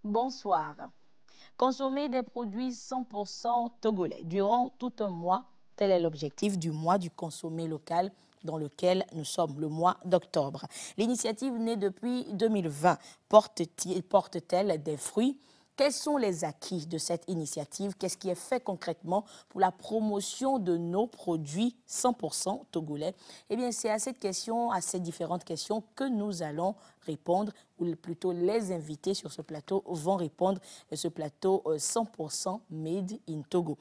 Bonsoir. Consommer des produits 100% togolais durant tout un mois, tel est l'objectif du mois du consommé local dans lequel nous sommes, le mois d'octobre. L'initiative née depuis 2020 porte-t-elle des fruits? Quels sont les acquis de cette initiative? Qu'est-ce qui est fait concrètement pour la promotion de nos produits 100% togolais? Eh bien, c'est à cette question, à ces différentes questions que nous allons répondre, ou plutôt les invités sur ce plateau vont répondre. Ce plateau 100% made in Togo.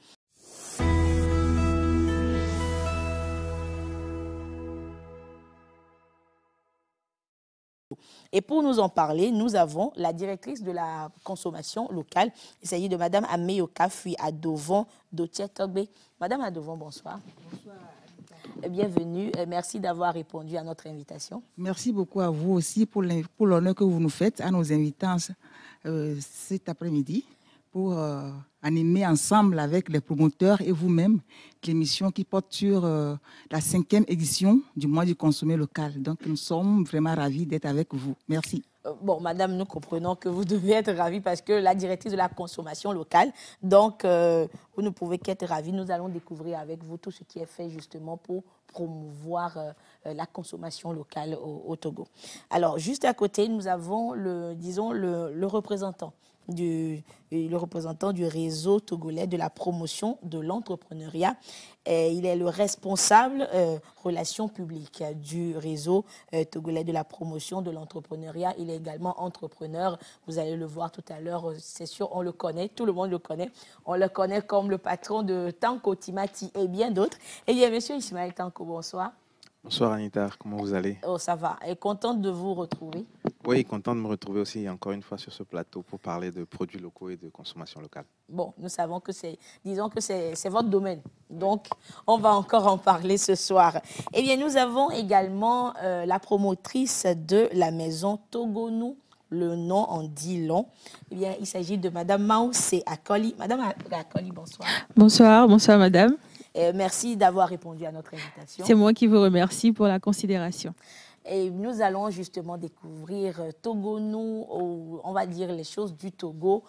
Et pour nous en parler, nous avons la directrice de la consommation locale. Il s'agit de Madame Ameyoka Fui Adovon Dotietogbe. Madame Adovon, bonsoir. Bonsoir. Bienvenue. Merci d'avoir répondu à notre invitation. Merci beaucoup à vous aussi pour l'honneur que vous nous faites à nos invitants cet après-midi pour animer ensemble avec les promoteurs et vous-même l'émission qui porte sur la 5e édition du mois du consommé local. Donc, nous sommes vraiment ravis d'être avec vous. Merci. Bon, madame, nous comprenons que vous devez être ravie parce que la directrice de la consommation locale, donc vous ne pouvez qu'être ravie. Nous allons découvrir avec vous tout ce qui est fait justement pour promouvoir la consommation locale au Togo. Alors, juste à côté, nous avons le représentant du réseau togolais de la promotion de l'entrepreneuriat. Il est le responsable relations publiques du réseau togolais de la promotion de l'entrepreneuriat. Il est également entrepreneur. Vous allez le voir tout à l'heure, c'est sûr, on le connaît, tout le monde le connaît. On le connaît comme le patron de Tanko Timati et bien d'autres. Eh bien, monsieur Ismaël Tanko, bonsoir. Bonsoir Anita, comment vous allez? Oh, ça va. Et contente de vous retrouver. Oui, content de me retrouver aussi encore une fois sur ce plateau pour parler de produits locaux et de consommation locale. Bon, nous savons que disons que c'est votre domaine. Donc, on va encore en parler ce soir. Eh bien, nous avons également la promotrice de la maison Togonou. Le nom en dit long. Eh bien, il s'agit de Madame Maoussé Akoli. Madame Akoli, bonsoir. Bonsoir, bonsoir Madame. Merci d'avoir répondu à notre invitation. C'est moi qui vous remercie pour la considération. Et nous allons justement découvrir Togonou, on va dire les choses du Togo,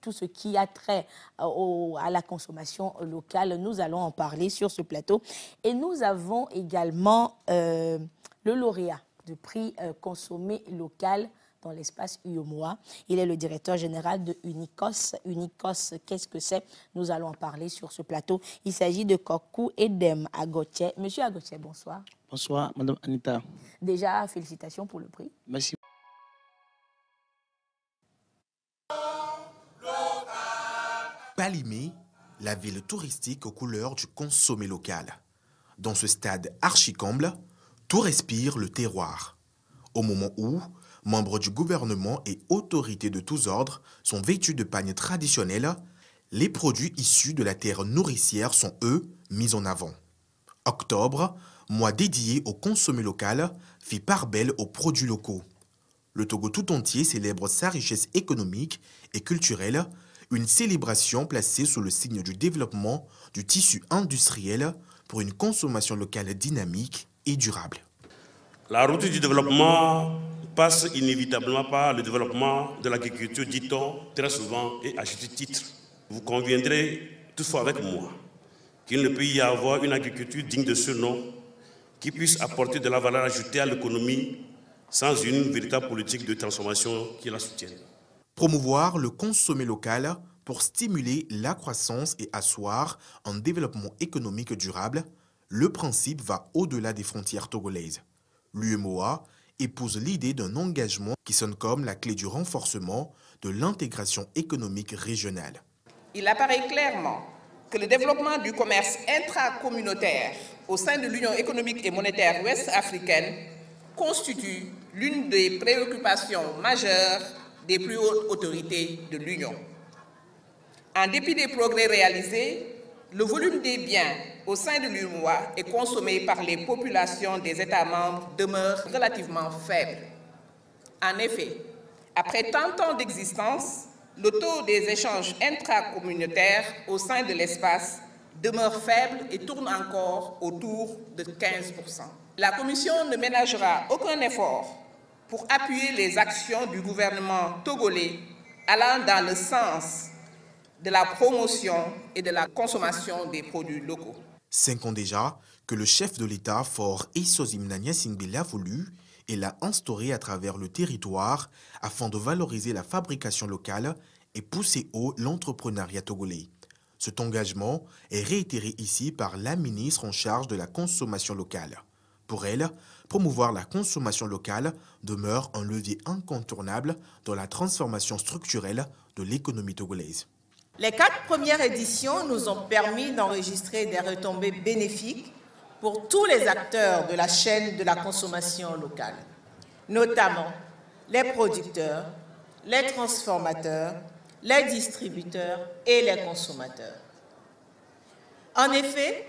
tout ce qui a trait à la consommation locale. Nous allons en parler sur ce plateau. Et nous avons également le lauréat du prix consommé local dans l'espace UOMOA. Il est le directeur général de Unicos. Unicos, qu'est-ce que c'est? Nous allons en parler sur ce plateau. Il s'agit de Kokou Edem Agotié. Monsieur Agotié, bonsoir. Bonsoir, Madame Anita. Déjà, félicitations pour le prix. Merci. Palimé, la ville touristique aux couleurs du consommé local. Dans ce stade archi-comble, tout respire le terroir. Au moment où, membres du gouvernement et autorités de tous ordres sont vêtus de pagnes traditionnels, les produits issus de la terre nourricière sont, eux, mis en avant. Octobre, mois dédié au consommé local, fait part belle aux produits locaux. Le Togo tout entier célèbre sa richesse économique et culturelle, une célébration placée sous le signe du développement du tissu industriel pour une consommation locale dynamique et durable. La route du développement passe inévitablement par le développement de l'agriculture, dit-on très souvent et à juste titre. Vous conviendrez toutefois avec moi qu'il ne peut y avoir une agriculture digne de ce nom qui puisse apporter de la valeur ajoutée à l'économie sans une véritable politique de transformation qui la soutienne. Promouvoir le consommé local pour stimuler la croissance et asseoir un développement économique durable, le principe va au-delà des frontières togolaises. L'UMOA épouse l'idée d'un engagement qui sonne comme la clé du renforcement de l'intégration économique régionale. Il apparaît clairement que le développement du commerce intracommunautaire au sein de l'Union économique et monétaire ouest-africaine constitue l'une des préoccupations majeures des plus hautes autorités de l'Union. En dépit des progrès réalisés, le volume des biens au sein de l'UMOA et consommé par les populations des États membres demeure relativement faible. En effet, après tant ans d'existence, le taux des échanges intracommunautaires au sein de l'espace demeure faible et tourne encore autour de 15%. La Commission ne ménagera aucun effort pour appuyer les actions du gouvernement togolais allant dans le sens de la promotion et de la consommation des produits locaux. 5 ans déjà que le chef de l'État, Faure Essosimnania Singbe, l'a voulu et l'a instauré à travers le territoire afin de valoriser la fabrication locale et pousser haut l'entrepreneuriat togolais. Cet engagement est réitéré ici par la ministre en charge de la consommation locale. Pour elle, promouvoir la consommation locale demeure un levier incontournable dans la transformation structurelle de l'économie togolaise. Les 4 premières éditions nous ont permis d'enregistrer des retombées bénéfiques pour tous les acteurs de la chaîne de la consommation locale, notamment les producteurs, les transformateurs, les distributeurs et les consommateurs. En effet,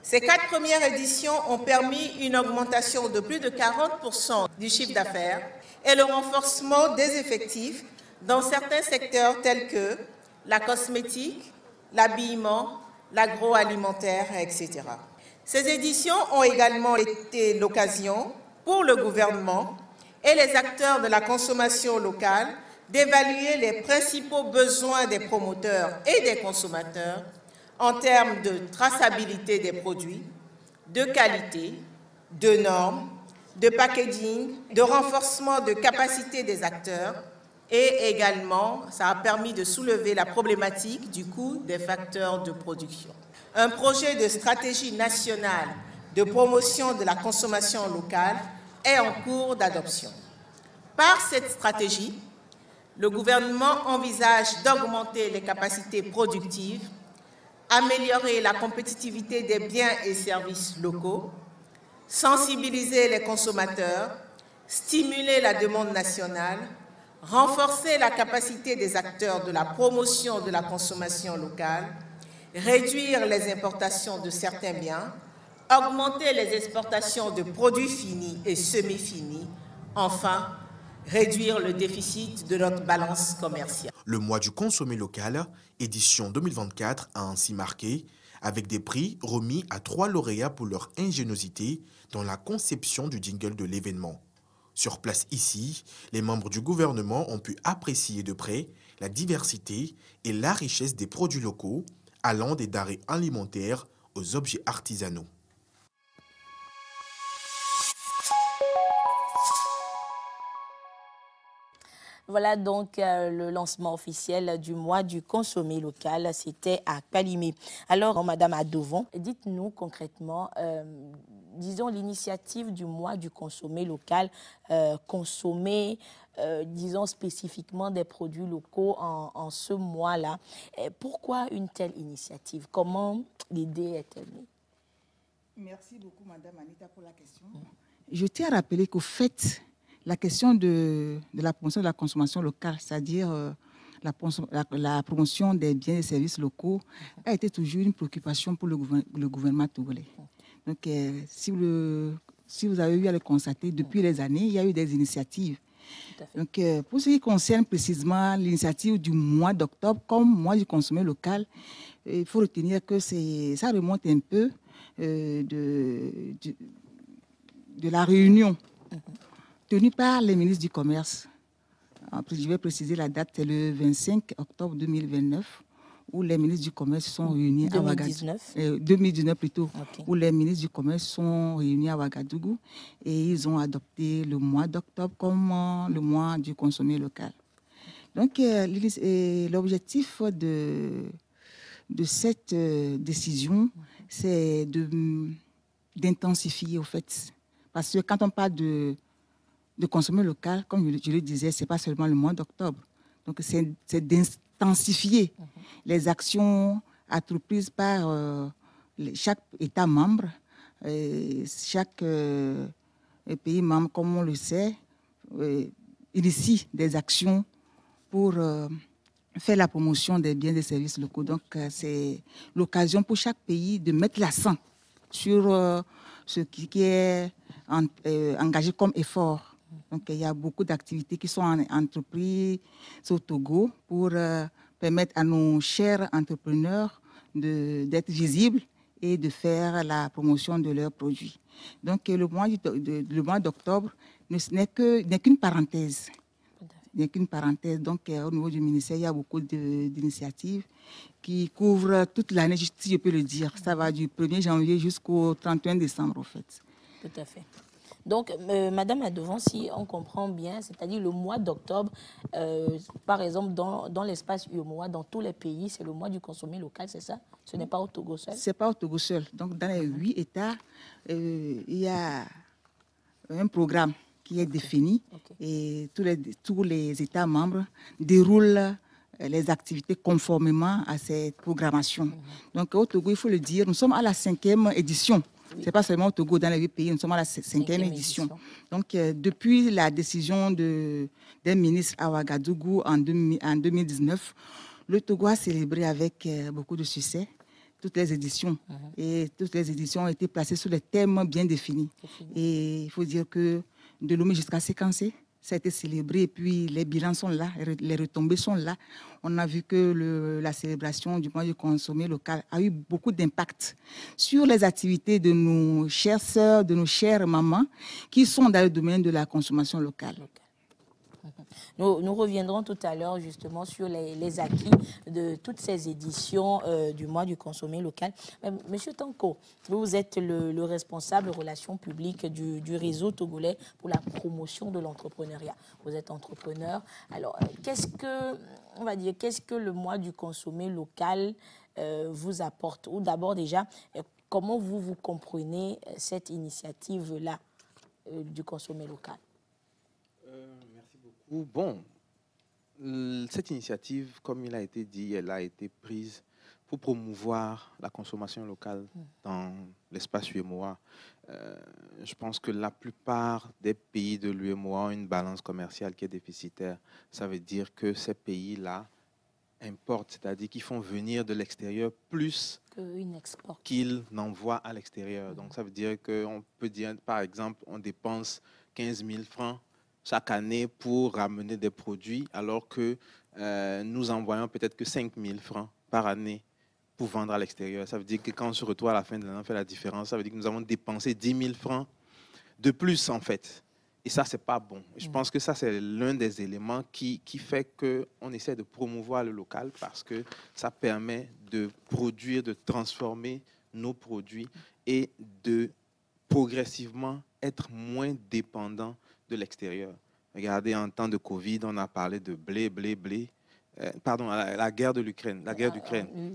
ces 4 premières éditions ont permis une augmentation de plus de 40% du chiffre d'affaires et le renforcement des effectifs dans certains secteurs tels que la cosmétique, l'habillement, l'agroalimentaire, etc. Ces éditions ont également été l'occasion pour le gouvernement et les acteurs de la consommation locale d'évaluer les principaux besoins des promoteurs et des consommateurs en termes de traçabilité des produits, de qualité, de normes, de packaging, de renforcement de capacité des acteurs et également, ça a permis de soulever la problématique du coût des facteurs de production. Un projet de stratégie nationale de promotion de la consommation locale est en cours d'adoption. Par cette stratégie, le gouvernement envisage d'augmenter les capacités productives, améliorer la compétitivité des biens et services locaux, sensibiliser les consommateurs, stimuler la demande nationale, renforcer la capacité des acteurs de la promotion de la consommation locale, réduire les importations de certains biens, augmenter les exportations de produits finis et semi-finis, enfin, réduire le déficit de notre balance commerciale. Le mois du consommé local, édition 2024, a ainsi marqué, avec des prix remis à 3 lauréats pour leur ingéniosité dans la conception du jingle de l'événement. Sur place ici, les membres du gouvernement ont pu apprécier de près la diversité et la richesse des produits locaux, allant des denrées alimentaires aux objets artisanaux. Voilà donc le lancement officiel du mois du consommé local, c'était à Kalimé. Alors, Madame Adovon, dites-nous concrètement, disons l'initiative du mois du consommé local, consommer, disons spécifiquement des produits locaux en ce mois-là. Pourquoi une telle initiative? Comment l'idée est-elle née? Merci beaucoup, Madame Anita, pour la question. Je tiens à rappeler qu'au fait, la question de la promotion de la consommation locale, c'est-à-dire la promotion des biens et services locaux, a été toujours une préoccupation pour le gouvernement togolais. Donc, si vous avez eu à le constater, depuis les années, il y a eu des initiatives. Donc, pour ce qui concerne précisément l'initiative du mois d'octobre, comme mois du consommé local, il faut retenir que ça remonte un peu de la réunion tenue par les ministres du Commerce. Je vais préciser la date, c'est le 25 octobre 2029, où les ministres du Commerce sont réunis à Ouagadougou. 2019 plutôt, okay. Où les ministres du Commerce sont réunis à Ouagadougou et ils ont adopté le mois d'octobre comme le mois du consommé local. Donc, l'objectif de cette décision, c'est d'intensifier, au fait. Parce que quand on parle de consommer local, comme je le disais, ce n'est pas seulement le mois d'octobre. Donc, c'est d'intensifier les actions entreprises par chaque État membre, chaque pays membre, comme on le sait, initie des actions pour faire la promotion des biens et des services locaux. Donc, c'est l'occasion pour chaque pays de mettre l'accent sur ce qui est engagé comme effort. Donc, il y a beaucoup d'activités qui sont entreprises au Togo pour permettre à nos chers entrepreneurs d'être visibles et de faire la promotion de leurs produits. Donc, le mois d'octobre n'est qu'une parenthèse. Il n'y a qu'une parenthèse. Donc, au niveau du ministère, il y a beaucoup d'initiatives qui couvrent toute l'année, si je peux le dire. Ça va du 1er janvier jusqu'au 31 décembre, en fait. Tout à fait. Donc, Madame Adevant, si on comprend bien, c'est-à-dire le mois d'octobre, par exemple, dans l'espace UEMOA, dans tous les pays, c'est le mois du consommé local, c'est ça? Ce n'est pas au Togo seul? Ce n'est pas au Togo seul. Donc, dans les 8 États, il y a un programme qui est défini et tous les États membres déroulent les activités conformément à cette programmation. Donc, au Togo, il faut le dire, nous sommes à la 5e édition. Oui. Ce n'est pas seulement au Togo, dans les 8 pays, nous sommes à la 5e édition. Donc, depuis la décision des ministres à Ouagadougou en 2019, le Togo a célébré avec beaucoup de succès toutes les éditions. Et toutes les éditions ont été placées sur des thèmes bien définis. Et il faut dire que de Lomé jusqu'à Séquencé, ça a été célébré et puis les bilans sont là, les retombées sont là. On a vu que la célébration du mois du consommé local a eu beaucoup d'impact sur les activités de nos chères sœurs, de nos chères mamans qui sont dans le domaine de la consommation locale. Nous reviendrons tout à l'heure justement sur les acquis de toutes ces éditions du mois du consommé local. Monsieur Tanko, vous êtes le responsable relations publiques du réseau togolais pour la promotion de l'entrepreneuriat. Vous êtes entrepreneur. Alors, qu'est-ce que le mois du consommé local vous apporte? Ou d'abord déjà, comment vous comprenez cette initiative-là du consommé local? Bon, cette initiative, comme il a été dit, elle a été prise pour promouvoir la consommation locale dans l'espace UEMOA. Je pense que la plupart des pays de l'UEMOA ont une balance commerciale qui est déficitaire. Ça veut dire que ces pays-là importent, c'est-à-dire qu'ils font venir de l'extérieur plus qu'ils n'envoient à l'extérieur. Donc ça veut dire qu'on peut dire, par exemple, on dépense 15 000 francs chaque année pour ramener des produits, alors que nous envoyons peut-être que 5 000 francs par année pour vendre à l'extérieur. Ça veut dire que quand on se retrouve à la fin de l'année, on fait la différence. Ça veut dire que nous avons dépensé 10 000 francs de plus, en fait. Et ça, ce n'est pas bon. Et je pense que ça, c'est l'un des éléments qui fait qu'on essaie de promouvoir le local parce que ça permet de produire, de transformer nos produits et de progressivement être moins dépendant de l'extérieur. Regardez, en temps de Covid, on a parlé de blé. Pardon, la guerre de l'Ukraine.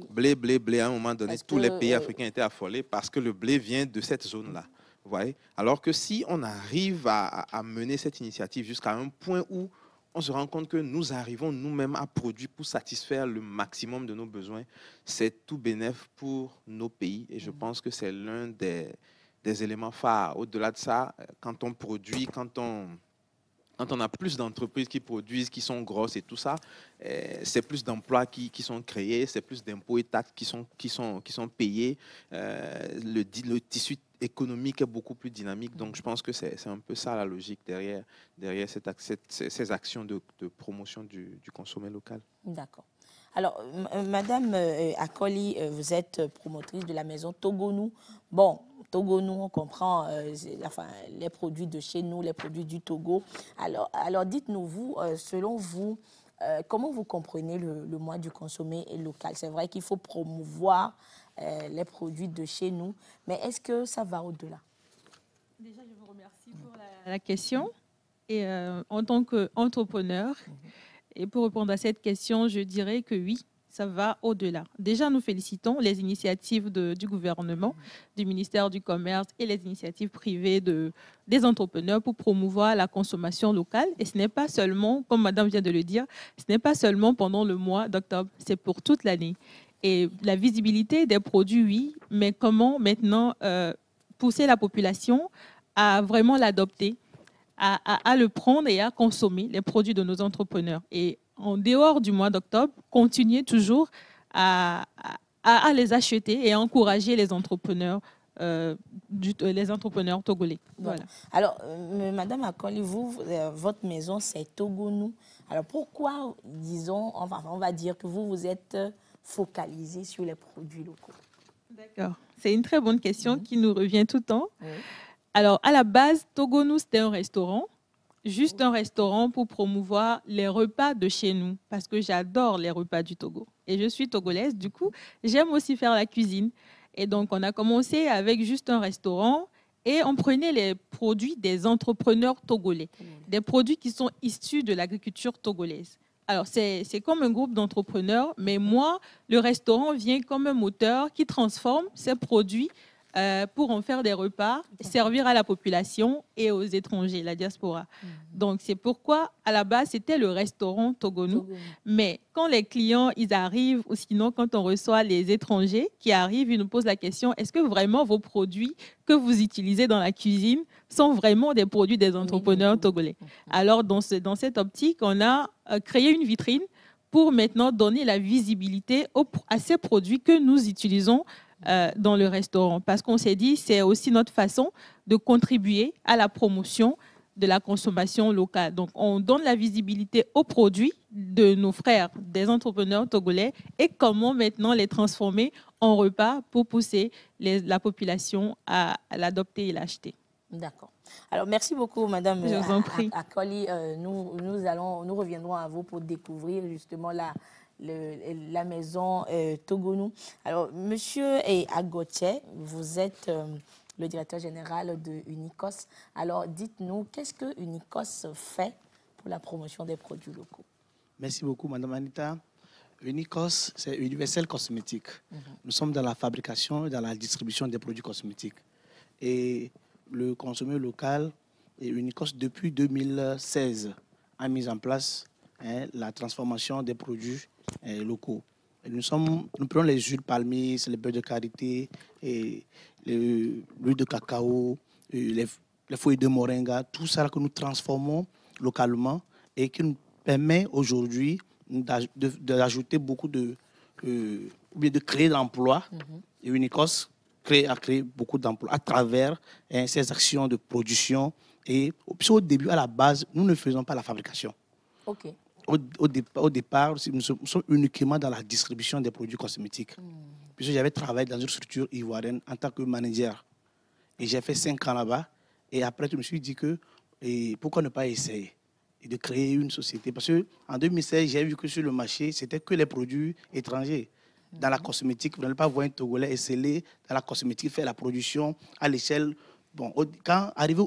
Blé. À un moment donné, tous les pays africains étaient affolés parce que le blé vient de cette zone-là. Vous voyez? Alors que si on arrive à mener cette initiative jusqu'à un point où on se rend compte que nous arrivons nous-mêmes à produire pour satisfaire le maximum de nos besoins, c'est tout bénéf pour nos pays. Et je pense que c'est l'un des éléments phares. Au-delà de ça, quand on produit, quand on a plus d'entreprises qui produisent, qui sont grosses et tout ça, c'est plus d'emplois qui sont créés, c'est plus d'impôts et taxes qui sont payés. Le tissu économique est beaucoup plus dynamique. Donc, je pense que c'est un peu ça la logique derrière ces actions de promotion du consommé local. D'accord. Alors, Madame Akoli, vous êtes promotrice de la maison Togonou. Bon, Togonou, on comprend les produits de chez nous, les produits du Togo. Alors dites-nous, vous, selon vous, comment vous comprenez le mois du consommé local? C'est vrai qu'il faut promouvoir les produits de chez nous, mais est-ce que ça va au-delà? Déjà, je vous remercie pour la question. Et en tant qu'entrepreneur, et pour répondre à cette question, je dirais que oui, ça va au-delà. Déjà, nous félicitons les initiatives du gouvernement, du ministère du Commerce et les initiatives privées des entrepreneurs pour promouvoir la consommation locale. Et ce n'est pas seulement, comme Madame vient de le dire, ce n'est pas seulement pendant le mois d'octobre, c'est pour toute l'année. Et la visibilité des produits, oui, mais comment maintenant pousser la population à vraiment l'adopter, à le prendre et à consommer les produits de nos entrepreneurs. Et en dehors du mois d'octobre, continuer toujours à les acheter et à encourager les entrepreneurs togolais. Voilà. Alors, Madame Akoli, votre maison, c'est Togonou. Alors, pourquoi, disons, on va dire que vous êtes focalisée sur les produits locaux? D'accord. C'est une très bonne question qui nous revient tout le temps. Oui. Alors, à la base, Togonou, c'était un restaurant juste un restaurant pour promouvoir les repas de chez nous, parce que j'adore les repas du Togo. Et je suis togolaise, du coup, j'aime aussi faire la cuisine. Et donc, on a commencé avec juste un restaurant et on prenait les produits des entrepreneurs togolais, des produits qui sont issus de l'agriculture togolaise. Alors, c'est comme un groupe d'entrepreneurs, mais moi, le restaurant vient comme un moteur qui transforme ces produits pour en faire des repas, servir à la population et aux étrangers, la diaspora. Donc, c'est pourquoi, à la base, c'était le restaurant Togonou. Mais quand les clients, ils arrivent, ou sinon, quand on reçoit les étrangers qui arrivent, ils nous posent la question, est-ce que vraiment vos produits que vous utilisez dans la cuisine sont vraiment des produits des entrepreneurs togolais? Alors, dans cette optique, on a créé une vitrine pour maintenant donner la visibilité à ces produits que nous utilisons dans le restaurant. Parce qu'on s'est dit, c'est aussi notre façon de contribuer à la promotion de la consommation locale. Donc, on donne la visibilité aux produits de nos frères, des entrepreneurs togolais, et comment maintenant les transformer en repas pour pousser la population à l'adopter et l'acheter. D'accord. Alors, merci beaucoup, Madame Je vous en prie. Akoli. Nous reviendrons à vous pour découvrir justement la maison Togonou. Alors, Monsieur Agotié, vous êtes le directeur général de Unicos. Alors, dites-nous, qu'est-ce que Unicos fait pour la promotion des produits locaux? Merci beaucoup, Madame Anita. Unicos, c'est Universel Cosmétique. Nous sommes dans la fabrication et dans la distribution des produits cosmétiques. Et le consommé local et Unicos, depuis 2016, a mis en place la transformation des produits locaux. Et nous prenons les huiles palmistes, les beurres de karité, l'huile de cacao, les feuilles de moringa, tout ça que nous transformons localement et qui nous permet aujourd'hui d'ajouter beaucoup de créer de l'emploi. Et Unicos a créé beaucoup d'emplois à travers ces actions de production. Et au début, à la base, nous ne faisons pas la fabrication. OK. Au départ, nous sommes uniquement dans la distribution des produits cosmétiques. Puisque j'avais travaillé dans une structure ivoirienne en tant que manager. Et j'ai fait 5 ans là-bas. Et après, je me suis dit que pourquoi ne pas essayer de créer une société? Parce qu'en 2016, j'ai vu que sur le marché, c'était que les produits étrangers. Dans la cosmétique, vous n'allez pas voir un Togolais esseler dans la cosmétique, faire la production à l'échelle. Bon,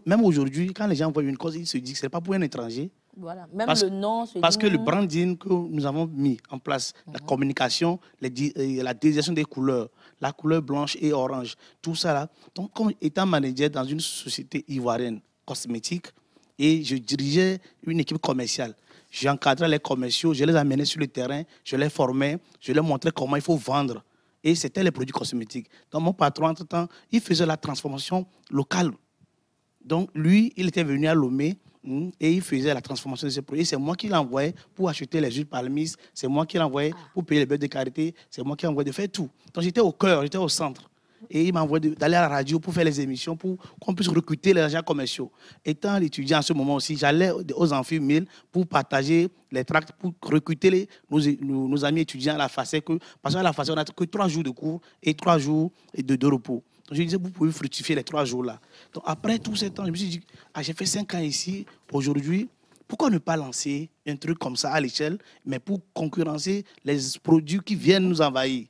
même aujourd'hui, quand les gens voient une cause, ils se disent que ce n'est pas pour un étranger. Voilà. Même le nom. Parce que le branding que nous avons mis en place, la communication, la désignation des couleurs, la couleur blanche et orange, tout ça là. Donc, comme étant manager dans une société ivoirienne cosmétique, et je dirigeais une équipe commerciale. J'encadrais les commerciaux, je les amenais sur le terrain, je les formais, je leur montrais comment il faut vendre. Et c'était les produits cosmétiques. Donc, mon patron, entre-temps, il faisait la transformation locale. Donc, lui, il était venu à Lomé et il faisait la transformation de ces produits. C'est moi qui l'envoyais pour acheter les huiles palmistes, c'est moi qui l'envoyais pour payer les beurres de karité, c'est moi qui l'envoyais de faire tout. Donc, j'étais au cœur, j'étais au centre. Et il m'envoie d'aller à la radio pour faire les émissions, pour qu'on puisse recruter les agents commerciaux. Étant étudiant en ce moment aussi, j'allais aux Amphi 1000 pour partager les tracts, pour recruter nos amis étudiants à la FACEC. Parce qu'à la FACEC, on n'a que 3 jours de cours et 3 jours de repos. Donc je disais, vous pouvez fructifier les 3 jours-là. Donc après tout ce temps, je me suis dit, j'ai fait 5 ans ici, aujourd'hui, pourquoi ne pas lancer un truc comme ça à l'échelle, mais pour concurrencer les produits qui viennent nous envahir?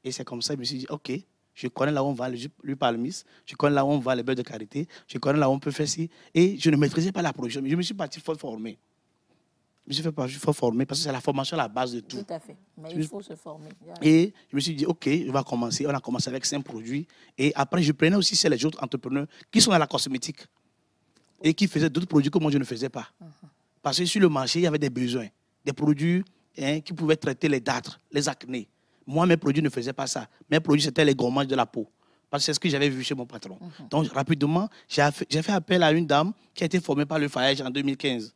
Et c'est comme ça que je me suis dit, OK. Je connais là où on vend le palmis, je connais là où on vend les beurres de karité, je connais là où on peut faire ci. Et je ne maîtrisais pas la production. Mais je me suis parti former. Je me suis fait former parce que c'est la formation à la base de tout. Tout à fait. Mais il faut se former. Et je me suis dit, OK, je vais commencer. On a commencé avec 5 produits. Et après, je prenais aussi chez les autres entrepreneurs qui sont dans la cosmétique et qui faisaient d'autres produits que moi, je ne faisais pas. Parce que sur le marché, il y avait des besoins. Des produits qui pouvaient traiter les dartres, les acnés. Moi, mes produits ne faisaient pas ça. Mes produits, c'était les gommages de la peau. Parce que c'est ce que j'avais vu chez mon patron. Donc, rapidement, j'ai fait appel à une dame qui a été formée par le Fayage en 2015.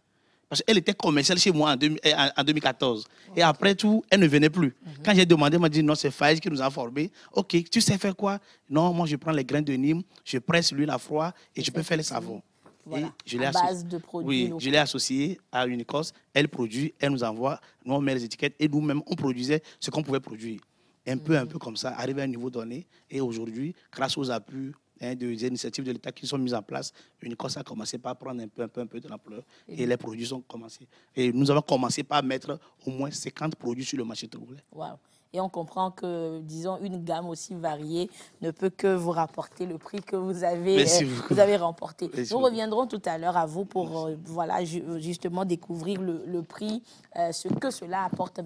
Parce qu'elle était commerciale chez moi en 2014. Et après tout, elle ne venait plus. Quand j'ai demandé, elle m'a dit, non, c'est Fayage qui nous a formés. OK, tu sais faire quoi? Non, moi, je prends les graines de Nîmes, je presse l'huile à froid et je peux faire les savons. Voilà, et à base de produits locaux. Je l'ai associé à Unicos. Elle produit, elle nous envoie, nous on met les étiquettes et nous-mêmes on produisait ce qu'on pouvait produire. Un peu comme ça, arrivé à un niveau donné. Et aujourd'hui, grâce aux appuis des initiatives de l'État qui sont mises en place, Unicos a commencé par prendre un peu de l'ampleur et les produits ont commencé. Et nous avons commencé par mettre au moins 50 produits sur le marché togolais. Wow. Et on comprend que, disons, une gamme aussi variée ne peut que vous rapporter le prix que vous avez remporté. Nous reviendrons tout à l'heure à vous pour voilà, justement découvrir le prix, ce que cela apporte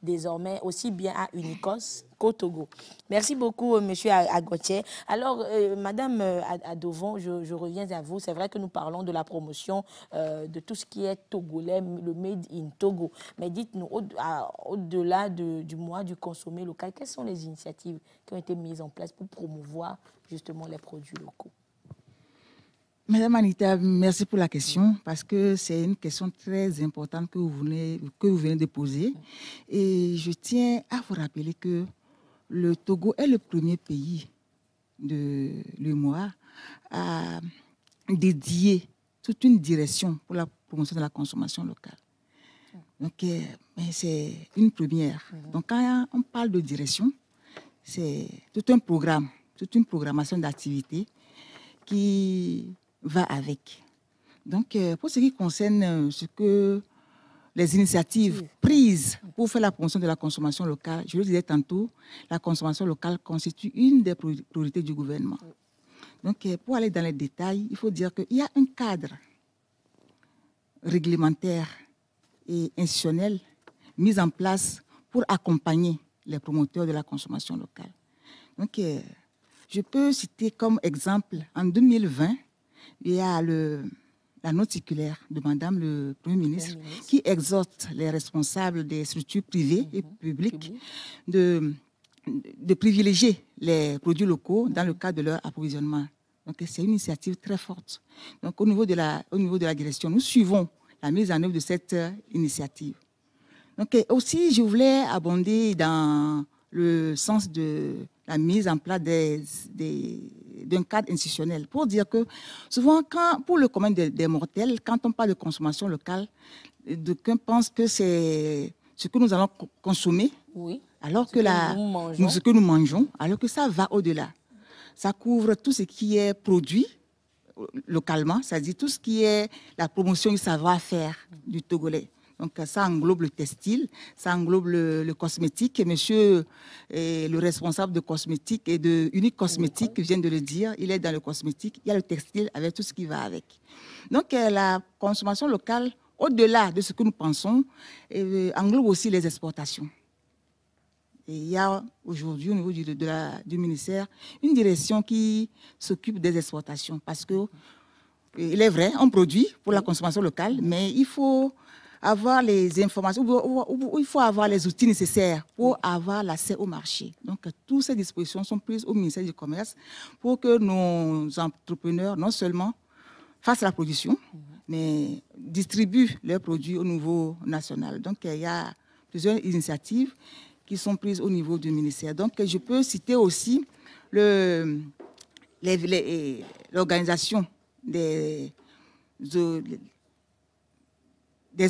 désormais aussi bien à Unicos qu'au Togo. Merci beaucoup, Monsieur Agotier. Alors, Madame Adovon, je reviens à vous. C'est vrai que nous parlons de la promotion de tout ce qui est togolais, le Made in Togo. Mais dites-nous, au-delà du mois du consommé local, quelles sont les initiatives qui ont été mises en place pour promouvoir justement les produits locaux? Madame Anita, merci pour la question, parce que c'est une question très importante que vous venez de poser. Et je tiens à vous rappeler que le Togo est le premier pays de l'UEMOA à dédier toute une direction pour la promotion de la consommation locale. Donc, c'est une première. Donc, quand on parle de direction, c'est tout un programme, toute une programmation d'activités qui va avec. Donc, pour ce qui concerne les initiatives prises pour faire la promotion de la consommation locale, je le disais tantôt, la consommation locale constitue une des priorités du gouvernement. Donc, pour aller dans les détails, il faut dire qu'il y a un cadre réglementaire et institutionnel mis en place pour accompagner les promoteurs de la consommation locale. Donc, je peux citer comme exemple, en 2020, il y a la note circulaire de Madame le Premier ministre qui exhorte les responsables des structures privées et publiques de privilégier les produits locaux dans le cadre de leur approvisionnement. Donc, c'est une initiative très forte. Donc, au niveau de la direction, nous suivons la mise en œuvre de cette initiative. Donc, aussi, je voulais abonder dans le sens de la mise en place d'un cadre institutionnel pour dire que souvent, pour le commun des mortels, quand on parle de consommation locale, d'aucuns pensent que c'est ce que nous allons consommer, alors que ce que nous mangeons, alors que ça va au-delà. Ça couvre tout ce qui est produit localement, c'est-à-dire tout ce qui est la promotion du savoir-faire du Togolais. Donc, ça englobe le textile, ça englobe le cosmétique. Et monsieur le responsable de cosmétique et de Unique Cosmétique vient de le dire, il est dans le cosmétique, il y a le textile avec tout ce qui va avec. Donc, la consommation locale, au-delà de ce que nous pensons, englobe aussi les exportations. Et il y a aujourd'hui, au niveau du ministère, une direction qui s'occupe des exportations. Parce que, il est vrai, on produit pour la consommation locale, mais il faut avoir les informations, il faut avoir les outils nécessaires pour avoir l'accès au marché. Donc, toutes ces dispositions sont prises au ministère du Commerce pour que nos entrepreneurs, non seulement fassent la production, mais distribuent leurs produits au niveau national. Donc, il y a plusieurs initiatives qui sont prises au niveau du ministère. Donc, je peux citer aussi l'organisation des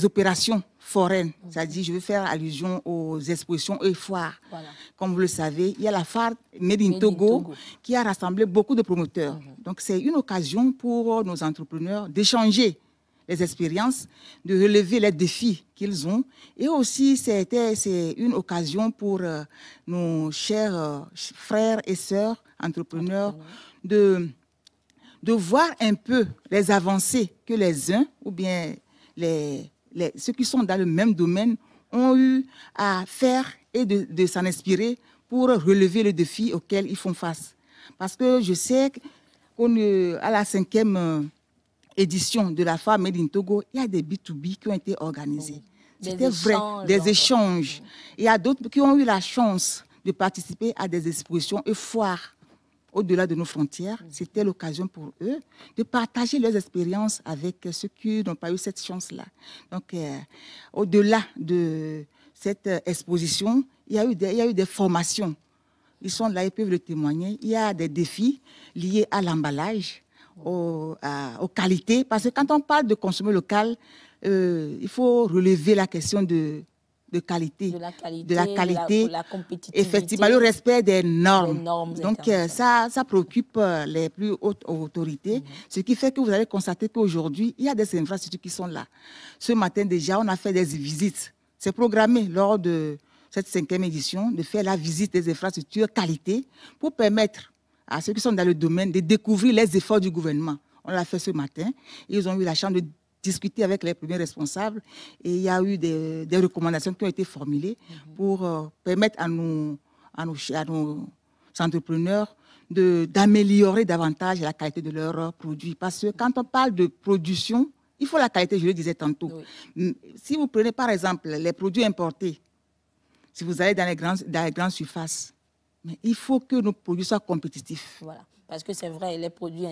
opérations foraines, c'est-à-dire, je veux faire allusion aux expositions et foires. Voilà. Comme vous le savez, il y a la foire Made in Togo qui a rassemblé beaucoup de promoteurs. Donc, c'est une occasion pour nos entrepreneurs d'échanger les expériences, de relever les défis qu'ils ont. Et aussi, c'est une occasion pour nos chers frères et sœurs entrepreneurs de voir un peu les avancées que les uns, ou bien ceux qui sont dans le même domaine, ont eu à faire et de s'en inspirer pour relever le défi auquel ils font face. Parce que je sais qu'à la 5e édition de la foire Made in Togo, il y a des B2B qui ont été organisés. C'était vrai, des échanges. Il y a d'autres qui ont eu la chance de participer à des expositions et foires au-delà de nos frontières. C'était l'occasion pour eux de partager leurs expériences avec ceux qui n'ont pas eu cette chance-là. Donc, au-delà de cette exposition, il y a eu des formations. Ils sont là, ils peuvent le témoigner. Il y a des défis liés à l'emballage, aux qualités. Parce que quand on parle de consommer local, il faut relever la question de de qualité, de la qualité, la compétitivité. effectivement, le respect des normes. Donc, internationales. ça préoccupe les plus hautes autorités, ce qui fait que vous allez constater qu'aujourd'hui, il y a des infrastructures qui sont là. Ce matin, déjà, on a fait des visites. C'est programmé lors de cette 5e édition de faire la visite des infrastructures qualité pour permettre à ceux qui sont dans le domaine de découvrir les efforts du gouvernement. On l'a fait ce matin. Ils ont eu la chance de discuter avec les premiers responsables et il y a eu des recommandations qui ont été formulées pour permettre à nos entrepreneurs d'améliorer davantage la qualité de leurs produits. Parce que quand on parle de production, il faut la qualité, je le disais tantôt. Oui. Si vous prenez par exemple les produits importés, si vous allez dans les grandes surfaces, mais il faut que nos produits soient compétitifs. Voilà. Parce que c'est vrai, les produits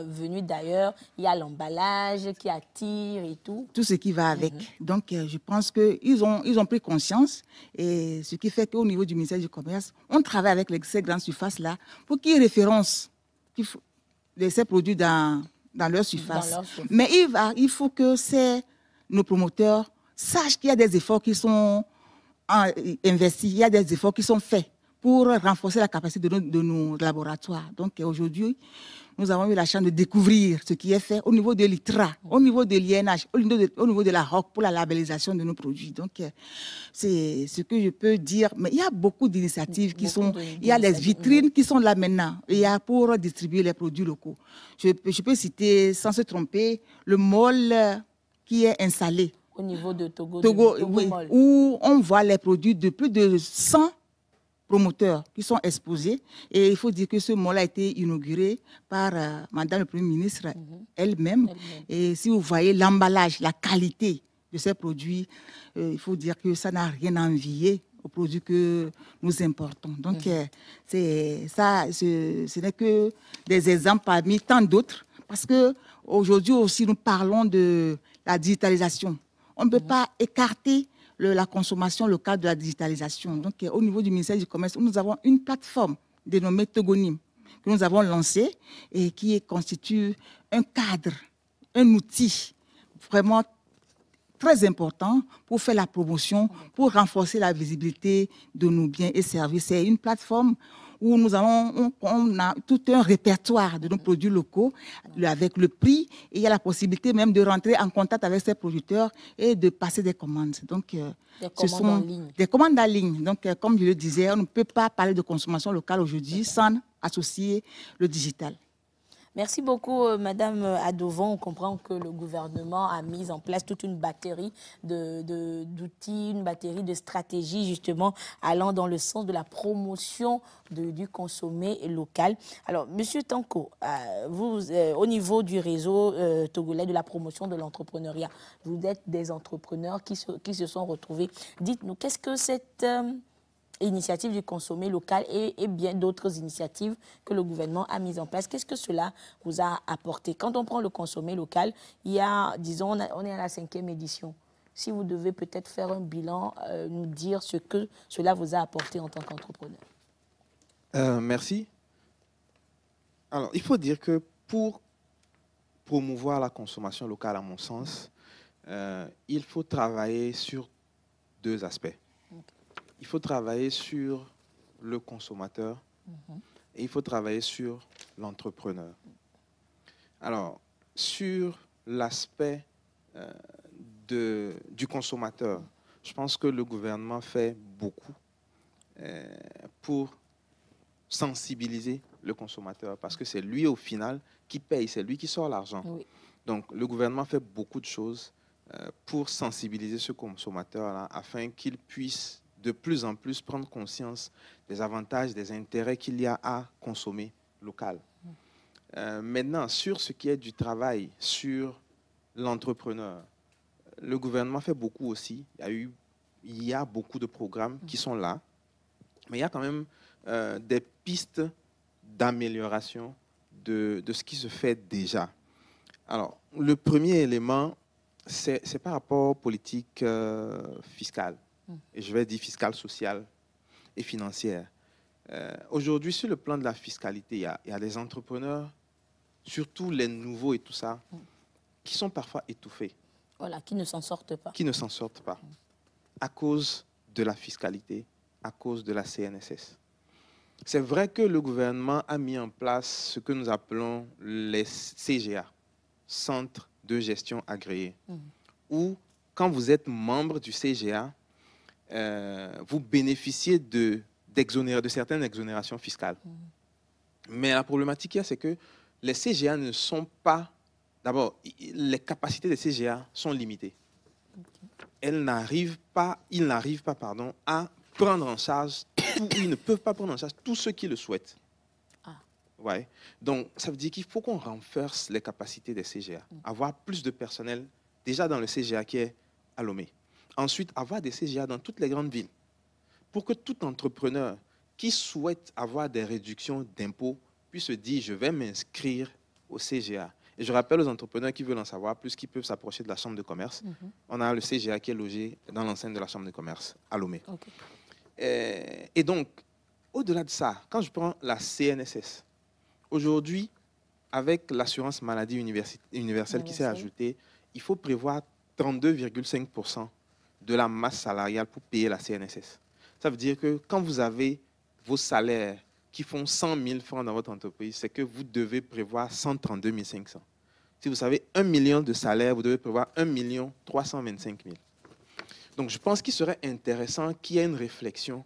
venus d'ailleurs, il y a l'emballage qui attire et tout. Tout ce qui va avec. Donc, je pense qu'ils ont pris conscience. Et ce qui fait qu'au niveau du ministère du Commerce, on travaille avec ces grandes surfaces-là pour qu'ils référencent ces produits dans leur surface. Mais il faut que nos promoteurs sachent qu'il y a des efforts qui sont investis, il y a des efforts qui sont faits pour renforcer la capacité de nos laboratoires. Donc aujourd'hui, nous avons eu la chance de découvrir ce qui est fait au niveau de l'ITRA, au niveau de l'INH, au niveau de la ROC pour la labellisation de nos produits. Donc c'est ce que je peux dire. Mais il y a beaucoup d'initiatives qui sont... Il y a les vitrines qui sont là maintenant. Il y a pour distribuer les produits locaux. Je peux citer, sans se tromper, le mall qui est installé. Au niveau de Togo oui, où on voit les produits de plus de 100 promoteurs qui sont exposés. Et il faut dire que ce mall a été inauguré par Madame le Premier ministre elle-même. Et si vous voyez l'emballage, la qualité de ces produits, il faut dire que ça n'a rien à envier aux produits que nous importons. Donc, ce n'est que des exemples parmi tant d'autres. Parce qu'aujourd'hui aussi, nous parlons de la digitalisation. On ne peut pas écarter la consommation locale de la digitalisation. Donc, au niveau du ministère du Commerce, nous avons une plateforme dénommée Togonim que nous avons lancée et qui constitue un cadre, un outil vraiment très important pour faire la promotion, pour renforcer la visibilité de nos biens et services. C'est une plateforme où on a tout un répertoire de nos produits locaux avec le prix et il y a la possibilité même de rentrer en contact avec ces producteurs et de passer des commandes. Donc, des commandes en ligne. Des commandes en ligne. Donc, comme je le disais, on ne peut pas parler de consommation locale aujourd'hui sans associer le digital. Merci beaucoup, Madame Adovon. On comprend que le gouvernement a mis en place toute une batterie d'outils, une batterie de stratégies, justement, allant dans le sens de la promotion du consommé local. Alors, Monsieur Tanko, vous, au niveau du réseau togolais de la promotion de l'entrepreneuriat, vous êtes des entrepreneurs qui se sont retrouvés. Dites-nous, qu'est-ce que cette... initiative du consommé local et bien d'autres initiatives que le gouvernement a mises en place. Qu'est-ce que cela vous a apporté? Quand on prend le consommé local, il y a, disons, on est à la 5e édition. Si vous devez peut-être faire un bilan, nous dire ce que cela vous a apporté en tant qu'entrepreneur. Merci. Alors, il faut dire que pour promouvoir la consommation locale, à mon sens, il faut travailler sur 2 aspects. Il faut travailler sur le consommateur et il faut travailler sur l'entrepreneur. Alors, sur l'aspect du consommateur, je pense que le gouvernement fait beaucoup pour sensibiliser le consommateur parce que c'est lui, au final, qui paye, c'est lui qui sort l'argent. Oui. Donc, le gouvernement fait beaucoup de choses pour sensibiliser ce consommateur-là afin qu'il puisse de plus en plus prendre conscience des avantages, des intérêts qu'il y a à consommer local. Maintenant, sur ce qui est du travail, sur l'entrepreneur, le gouvernement fait beaucoup aussi. Il y a beaucoup de programmes qui sont là, mais il y a quand même des pistes d'amélioration de ce qui se fait déjà. Alors, le premier élément, c'est par rapport aux politiques fiscales. Et je vais dire fiscale, sociale et financière. Aujourd'hui, sur le plan de la fiscalité, il y a des entrepreneurs, surtout les nouveaux et tout ça, qui sont parfois étouffés. Voilà, qui ne s'en sortent pas. Qui ne s'en sortent pas. à cause de la fiscalité, à cause de la CNSS. C'est vrai que le gouvernement a mis en place ce que nous appelons les CGA, Centres de gestion agréés, où quand vous êtes membre du CGA, vous bénéficiez de certaines exonérations fiscales. Mais la problématique qu'il y a, c'est que les CGA ne sont pas... D'abord, les capacités des CGA sont limitées. Ils n'arrivent pas, à prendre en charge, ils ne peuvent pas prendre en charge tous ceux qui le souhaitent. Ouais. Donc, ça veut dire qu'il faut qu'on renforce les capacités des CGA, avoir plus de personnel déjà dans le CGA qui est à Lomé. Ensuite, avoir des CGA dans toutes les grandes villes pour que tout entrepreneur qui souhaite avoir des réductions d'impôts puisse se dire « je vais m'inscrire au CGA ». Et je rappelle aux entrepreneurs qui veulent en savoir plus, qui peuvent s'approcher de la Chambre de commerce. On a le CGA qui est logé dans l'enceinte de la Chambre de commerce à Lomé. Et donc, au-delà de ça, quand je prends la CNSS, aujourd'hui, avec l'assurance maladie universelle qui s'est ajoutée, il faut prévoir 32,5% de la masse salariale pour payer la CNSS. Ça veut dire que quand vous avez vos salaires qui font 100 000 francs dans votre entreprise, c'est que vous devez prévoir 132 500. Si vous avez 1 million de salaire, vous devez prévoir 1 325 000. Donc, je pense qu'il serait intéressant qu'il y ait une réflexion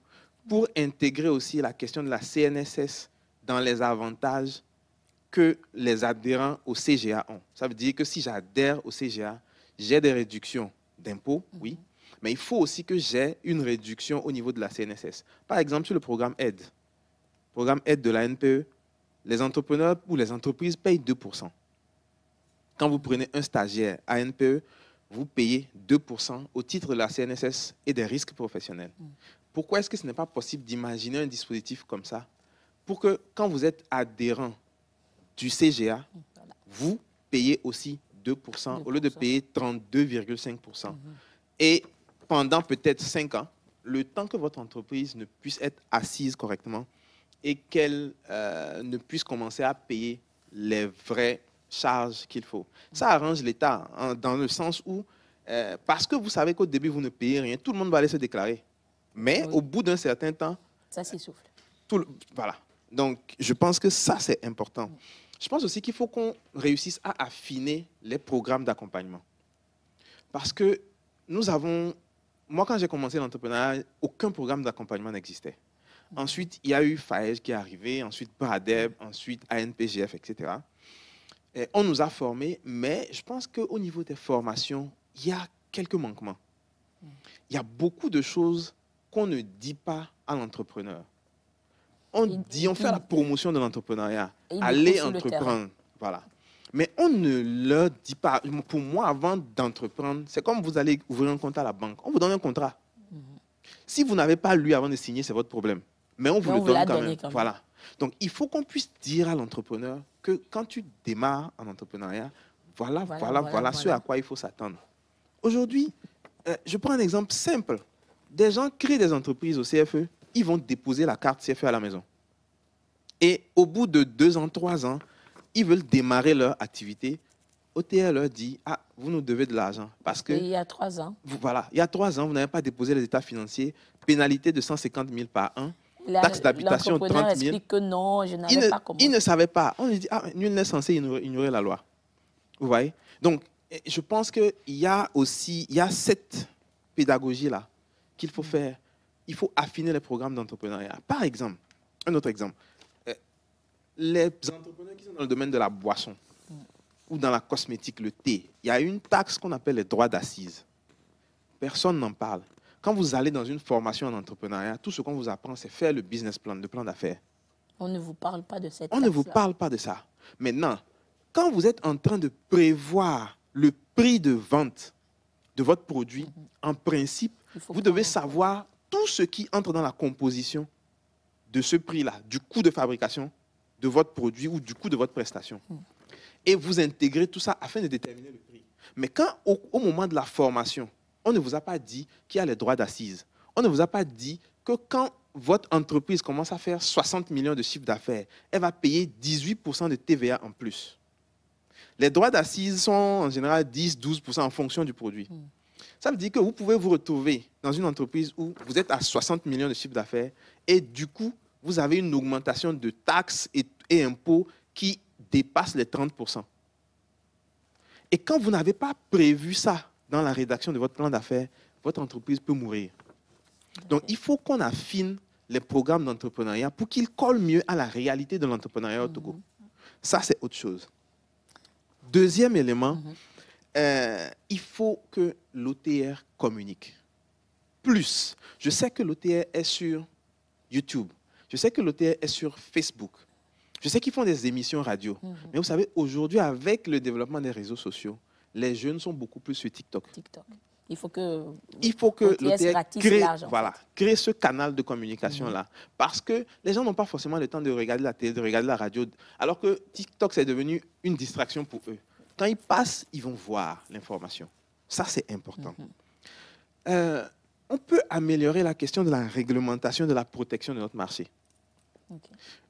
pour intégrer aussi la question de la CNSS dans les avantages que les adhérents au CGA ont. Ça veut dire que si j'adhère au CGA, j'ai des réductions d'impôts, oui, mais il faut aussi que j'ai une réduction au niveau de la CNSS. Par exemple, sur le programme aide de la NPE, les entrepreneurs ou les entreprises payent 2%. Quand vous prenez un stagiaire à NPE, vous payez 2% au titre de la CNSS et des risques professionnels. Pourquoi est-ce que ce n'est pas possible d'imaginer un dispositif comme ça pour que quand vous êtes adhérent du CGA, vous payez aussi 2% au lieu de payer 32,5%. Et pendant peut-être 5 ans, le temps que votre entreprise ne puisse être assise correctement et qu'elle ne puisse commencer à payer les vraies charges qu'il faut. Ça arrange l'État dans le sens où, parce que vous savez qu'au début, vous ne payez rien, tout le monde va aller se déclarer. Mais au bout d'un certain temps... Ça s'essouffle. Voilà. Donc, je pense que ça, c'est important. Je pense aussi qu'il faut qu'on réussisse à affiner les programmes d'accompagnement. Parce que nous avons... Moi, quand j'ai commencé l'entrepreneuriat, aucun programme d'accompagnement n'existait. Ensuite, il y a eu FAEJ qui est arrivé, ensuite BRADEB, ensuite ANPGF, etc. Et on nous a formés, mais je pense qu'au niveau des formations, il y a quelques manquements. Il y a beaucoup de choses qu'on ne dit pas à l'entrepreneur. On fait la promotion de l'entrepreneuriat, aller entreprendre, voilà. Mais on ne leur dit pas. Pour moi, avant d'entreprendre, c'est comme vous allez ouvrir un compte à la banque. On vous donne un contrat. Si vous n'avez pas lu avant de signer, c'est votre problème. Mais on vous le donne quand même. Voilà. Donc, il faut qu'on puisse dire à l'entrepreneur que quand tu démarres en entrepreneuriat, voilà ce à quoi il faut s'attendre. Aujourd'hui, je prends un exemple simple. Des gens créent des entreprises au CFE, ils vont déposer la carte CFE à la maison. Et au bout de 2 ans, 3 ans, ils veulent démarrer leur activité. OTR leur dit, ah, vous nous devez de l'argent. Parce que... il y a 3 ans. Voilà, il y a 3 ans, vous n'avez pas déposé les états financiers, pénalité de 150 000 par an, taxe d'habitation 30 000. L'entrepreneur explique que non, je n'avais pas comment. Il ne savait pas. On lui dit, ah, nul n'est censé ignorer la loi. Vous voyez? Donc, je pense qu'il y a aussi, cette pédagogie-là qu'il faut faire. Il faut affiner les programmes d'entrepreneuriat. Par exemple, un autre exemple, les entrepreneurs qui sont dans le domaine de la boisson ou dans la cosmétique, le thé, il y a une taxe qu'on appelle les droits d'assises. Personne n'en parle. Quand vous allez dans une formation en entrepreneuriat, tout ce qu'on vous apprend, c'est faire le business plan, le plan d'affaires. On ne vous parle pas de cette taxe-là. On ne vous parle pas de ça. Maintenant, quand vous êtes en train de prévoir le prix de vente de votre produit, en principe, vous devez savoir tout ce qui entre dans la composition de ce prix-là, du coût de fabrication de votre produit ou du coût de votre prestation. Et vous intégrez tout ça afin de déterminer le prix. Mais quand, au moment de la formation, on ne vous a pas dit qu'il y a les droits d'assises, on ne vous a pas dit que quand votre entreprise commence à faire 60 millions de chiffre d'affaires, elle va payer 18% de TVA en plus. Les droits d'assises sont en général 10-12% en fonction du produit. Ça veut dire que vous pouvez vous retrouver dans une entreprise où vous êtes à 60 millions de chiffre d'affaires et du coup, vous avez une augmentation de taxes et impôts qui dépasse les 30%. Et quand vous n'avez pas prévu ça dans la rédaction de votre plan d'affaires, votre entreprise peut mourir. Donc, il faut qu'on affine les programmes d'entrepreneuriat pour qu'ils collent mieux à la réalité de l'entrepreneuriat au Togo. Ça, c'est autre chose. Deuxième élément, il faut que l'OTR communique. Plus, je sais que l'OTR est sur YouTube. Je sais que l'OTR est sur Facebook. Je sais qu'ils font des émissions radio. Mais vous savez, aujourd'hui, avec le développement des réseaux sociaux, les jeunes sont beaucoup plus sur TikTok. Il faut que l'OTR crée ce canal de communication-là. Parce que les gens n'ont pas forcément le temps de regarder la télé, de regarder la radio. Alors que TikTok, c'est devenu une distraction pour eux. Quand ils passent, ils vont voir l'information. Ça, c'est important. On peut améliorer la question de la réglementation de la protection de notre marché.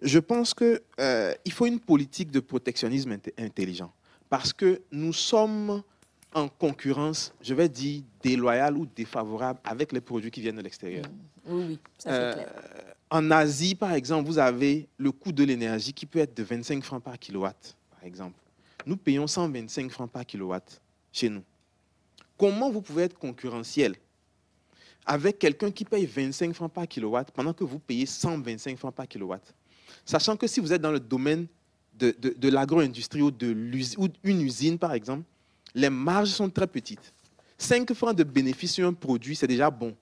Je pense qu'il faut une politique de protectionnisme intelligent. Parce que nous sommes en concurrence, je vais dire, déloyale ou défavorable avec les produits qui viennent de l'extérieur. Oui, ça c'est clair. En Asie, par exemple, vous avez le coût de l'énergie qui peut être de 25 francs par kilowatt, par exemple. Nous payons 125 francs par kilowatt chez nous. Comment vous pouvez être concurrentiel avec quelqu'un qui paye 25 francs par kilowatt pendant que vous payez 125 francs par kilowatt? Sachant que si vous êtes dans le domaine de l'agro-industrie ou une usine, par exemple, les marges sont très petites. 5 francs de bénéfice sur un produit, c'est déjà bon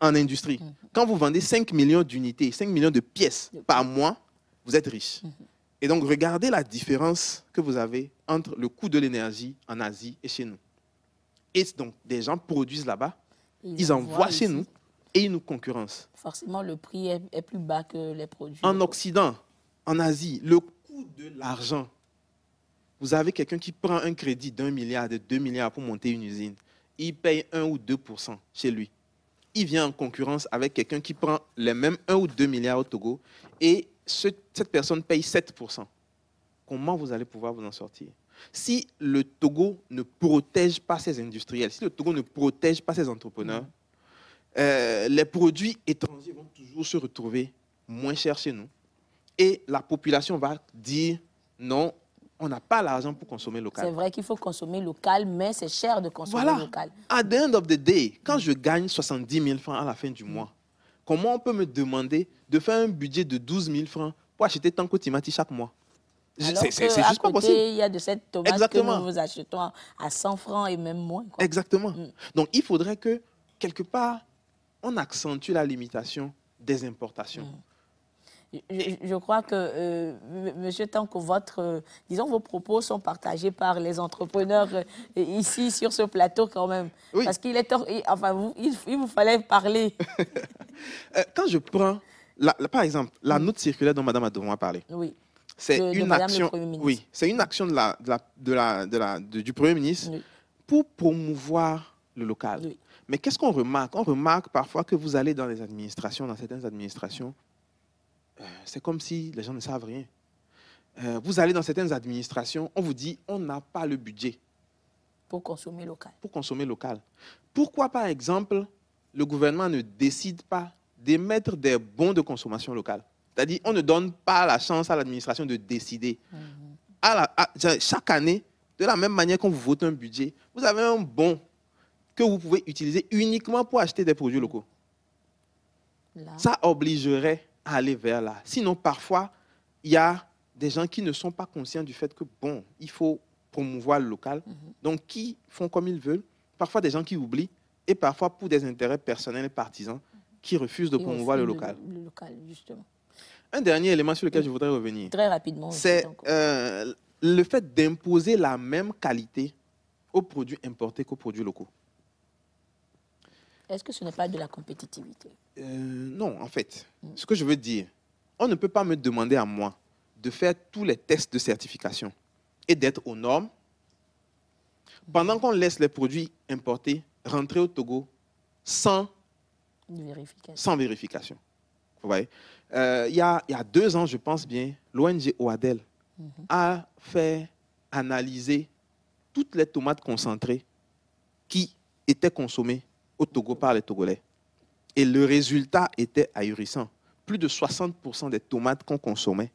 en industrie. Quand vous vendez 5 millions d'unités, 5 millions de pièces par mois, vous êtes riche. Et donc, regardez la différence que vous avez entre le coût de l'énergie en Asie et chez nous. Et donc, des gens produisent là-bas, ils envoient chez nous et ils nous concurrencent. Forcément, le prix est plus bas que les produits. En Occident, en Asie, le coût de l'argent, vous avez quelqu'un qui prend un crédit d'1 milliard, de 2 milliards pour monter une usine. Il paye 1 ou 2% chez lui. Il vient en concurrence avec quelqu'un qui prend les mêmes 1 ou 2 milliards au Togo et cette personne paye 7%. Comment vous allez pouvoir vous en sortir? Si le Togo ne protège pas ses industriels, si le Togo ne protège pas ses entrepreneurs, les produits étrangers vont toujours se retrouver moins chers chez nous. Et la population va dire non, on n'a pas l'argent pour consommer local. C'est vrai qu'il faut consommer local, mais c'est cher de consommer local. At the end of the day, quand je gagne 70 000 francs à la fin du mois, comment on peut me demander de faire un budget de 12 000 francs pour acheter tant que timati chaque mois? C'est juste pas possible. Il y a de cette tomate que nous vous achetons à 100 francs et même moins. Quoi. Exactement. Donc, il faudrait que, quelque part, on accentue la limitation des importations. Je crois que, monsieur Tanko, disons, vos propos sont partagés par les entrepreneurs ici, sur ce plateau quand même. Oui. Parce qu'il il vous fallait parler. Quand je prends, par exemple, la note circulaire dont Madame Adomon a parlé. Oui. C'est une action, c'est une action du Premier ministre pour promouvoir le local. Oui. Mais qu'est-ce qu'on remarque? On remarque parfois que vous allez dans les administrations, dans certaines administrations, c'est comme si les gens ne savent rien. Vous allez dans certaines administrations, on vous dit on n'a pas le budget pour consommer local. Pourquoi, par exemple, le gouvernement ne décide pas d'émettre des bons de consommation locale? C'est-à-dire, on ne donne pas la chance à l'administration de décider. Chaque année, de la même manière qu'on vous vote un budget, vous avez un bon que vous pouvez utiliser uniquement pour acheter des produits locaux. Ça obligerait à aller vers là. Sinon, parfois, il y a des gens qui ne sont pas conscients du fait que, bon, il faut promouvoir le local, donc qui font comme ils veulent. Parfois, des gens qui oublient, et parfois, pour des intérêts personnels et partisans, qui refusent de promouvoir le local. Le local, justement. Un dernier élément sur lequel je voudrais revenir, très rapidement, c'est le fait d'imposer la même qualité aux produits importés qu'aux produits locaux. Est-ce que ce n'est pas de la compétitivité? Non, en fait. Ce que je veux dire, on ne peut pas me demander à moi de faire tous les tests de certification et d'être aux normes pendant qu'on laisse les produits importés rentrer au Togo sans vérification. Vous voyez? Il y a 2 ans, je pense bien, l'ONG OADEL a fait analyser toutes les tomates concentrées qui étaient consommées au Togo par les Togolais. Et le résultat était ahurissant. Plus de 60% des tomates qu'on consommait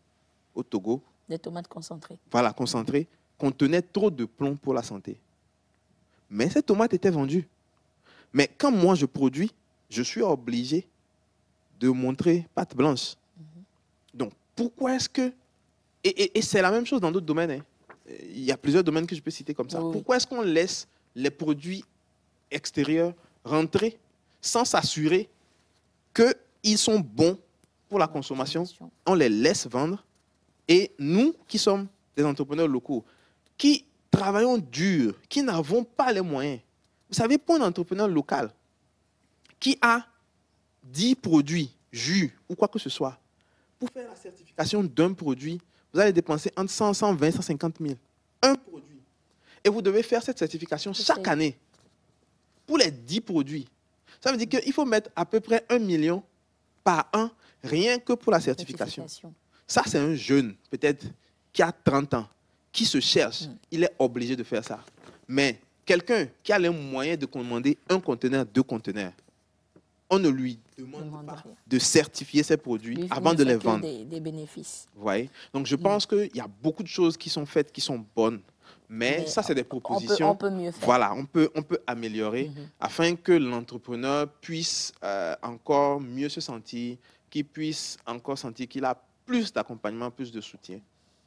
au Togo, des tomates concentrées. Voilà, concentrées, contenaient trop de plomb pour la santé. Mais ces tomates étaient vendues. Mais quand moi je produis, je suis obligé de montrer patte blanche. Donc, pourquoi est-ce que... Et c'est la même chose dans d'autres domaines. Il y a plusieurs domaines que je peux citer comme ça. Oui. Pourquoi est-ce qu'on laisse les produits extérieurs rentrer sans s'assurer qu'ils sont bons pour la consommation? On les laisse vendre. Et nous, qui sommes des entrepreneurs locaux, qui travaillons dur, qui n'avons pas les moyens. Vous savez, pour un entrepreneur local qui a 10 produits, jus ou quoi que ce soit, pour faire la certification d'un produit, vous allez dépenser entre 100, 120, 150 000. Un produit. Et vous devez faire cette certification chaque année pour les 10 produits. Ça veut dire qu'il faut mettre à peu près 1 million par an, rien que pour la certification. Ça, c'est un jeune, peut-être, qui a 30 ans, qui se cherche. Il est obligé de faire ça. Mais quelqu'un qui a les moyens de commander un conteneur, 2 conteneurs, on ne lui demande pas de certifier ses produits avant de les vendre. Des bénéfices. Vous voyez? Donc, je pense qu'il y a beaucoup de choses qui sont faites, qui sont bonnes. Mais ça, c'est des propositions. On peut mieux faire. Voilà, on peut améliorer afin que l'entrepreneur puisse encore mieux se sentir, qu'il puisse encore sentir qu'il a plus d'accompagnement, plus de soutien.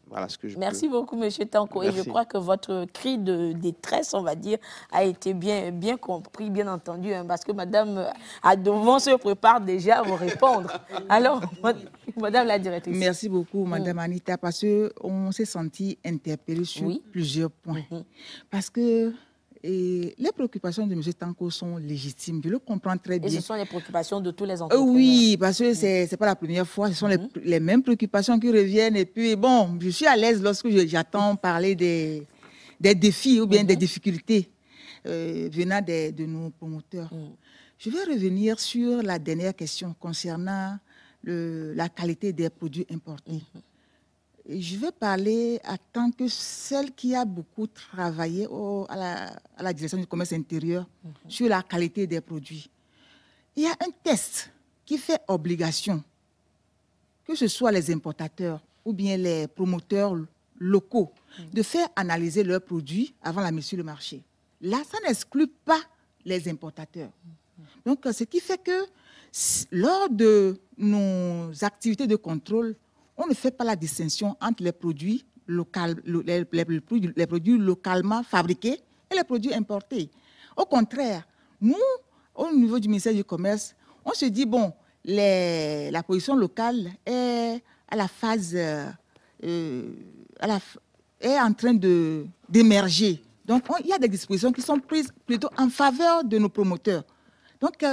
Voilà ce que je Merci beaucoup, M. Tanko. Merci. Et je crois que votre cri de détresse, on va dire, a été bien compris, bien entendu, hein, parce que Mme Adovon se prépare déjà à vous répondre. Alors, Madame la directrice. Merci beaucoup, Mme Anita, parce qu'on s'est senti interpellé sur plusieurs points. Parce que les préoccupations de M. Tanko sont légitimes, je le comprends très bien. Et ce sont les préoccupations de tous les entrepreneurs. Oui, parce que ce n'est pas la première fois, ce sont les mêmes préoccupations qui reviennent. Et puis, bon, je suis à l'aise lorsque j'attends parler des défis ou bien des difficultés venant de nos promoteurs. Je vais revenir sur la dernière question concernant la qualité des produits importés. Et je vais parler en tant que celle qui a beaucoup travaillé à la direction du commerce intérieur sur la qualité des produits. Il y a un test qui fait obligation, que ce soit les importateurs ou bien les promoteurs locaux, de faire analyser leurs produits avant la mise sur le marché. Là, ça n'exclut pas les importateurs. Donc, ce qui fait que lors de nos activités de contrôle, on ne fait pas la distinction entre les produits localement fabriqués et les produits importés. Au contraire, nous, au niveau du ministère du Commerce, on se dit, bon, la production locale est à la phase, est en train d'émerger. Donc, il y a des dispositions qui sont prises plutôt en faveur de nos promoteurs. Donc,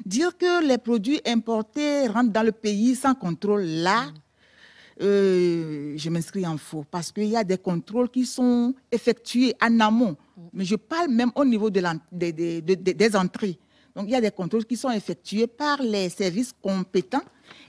dire que les produits importés rentrent dans le pays sans contrôle, là, je m'inscris en faux parce qu'il y a des contrôles qui sont effectués en amont. Mais je parle même au niveau des entrées. Donc, il y a des contrôles qui sont effectués par les services compétents.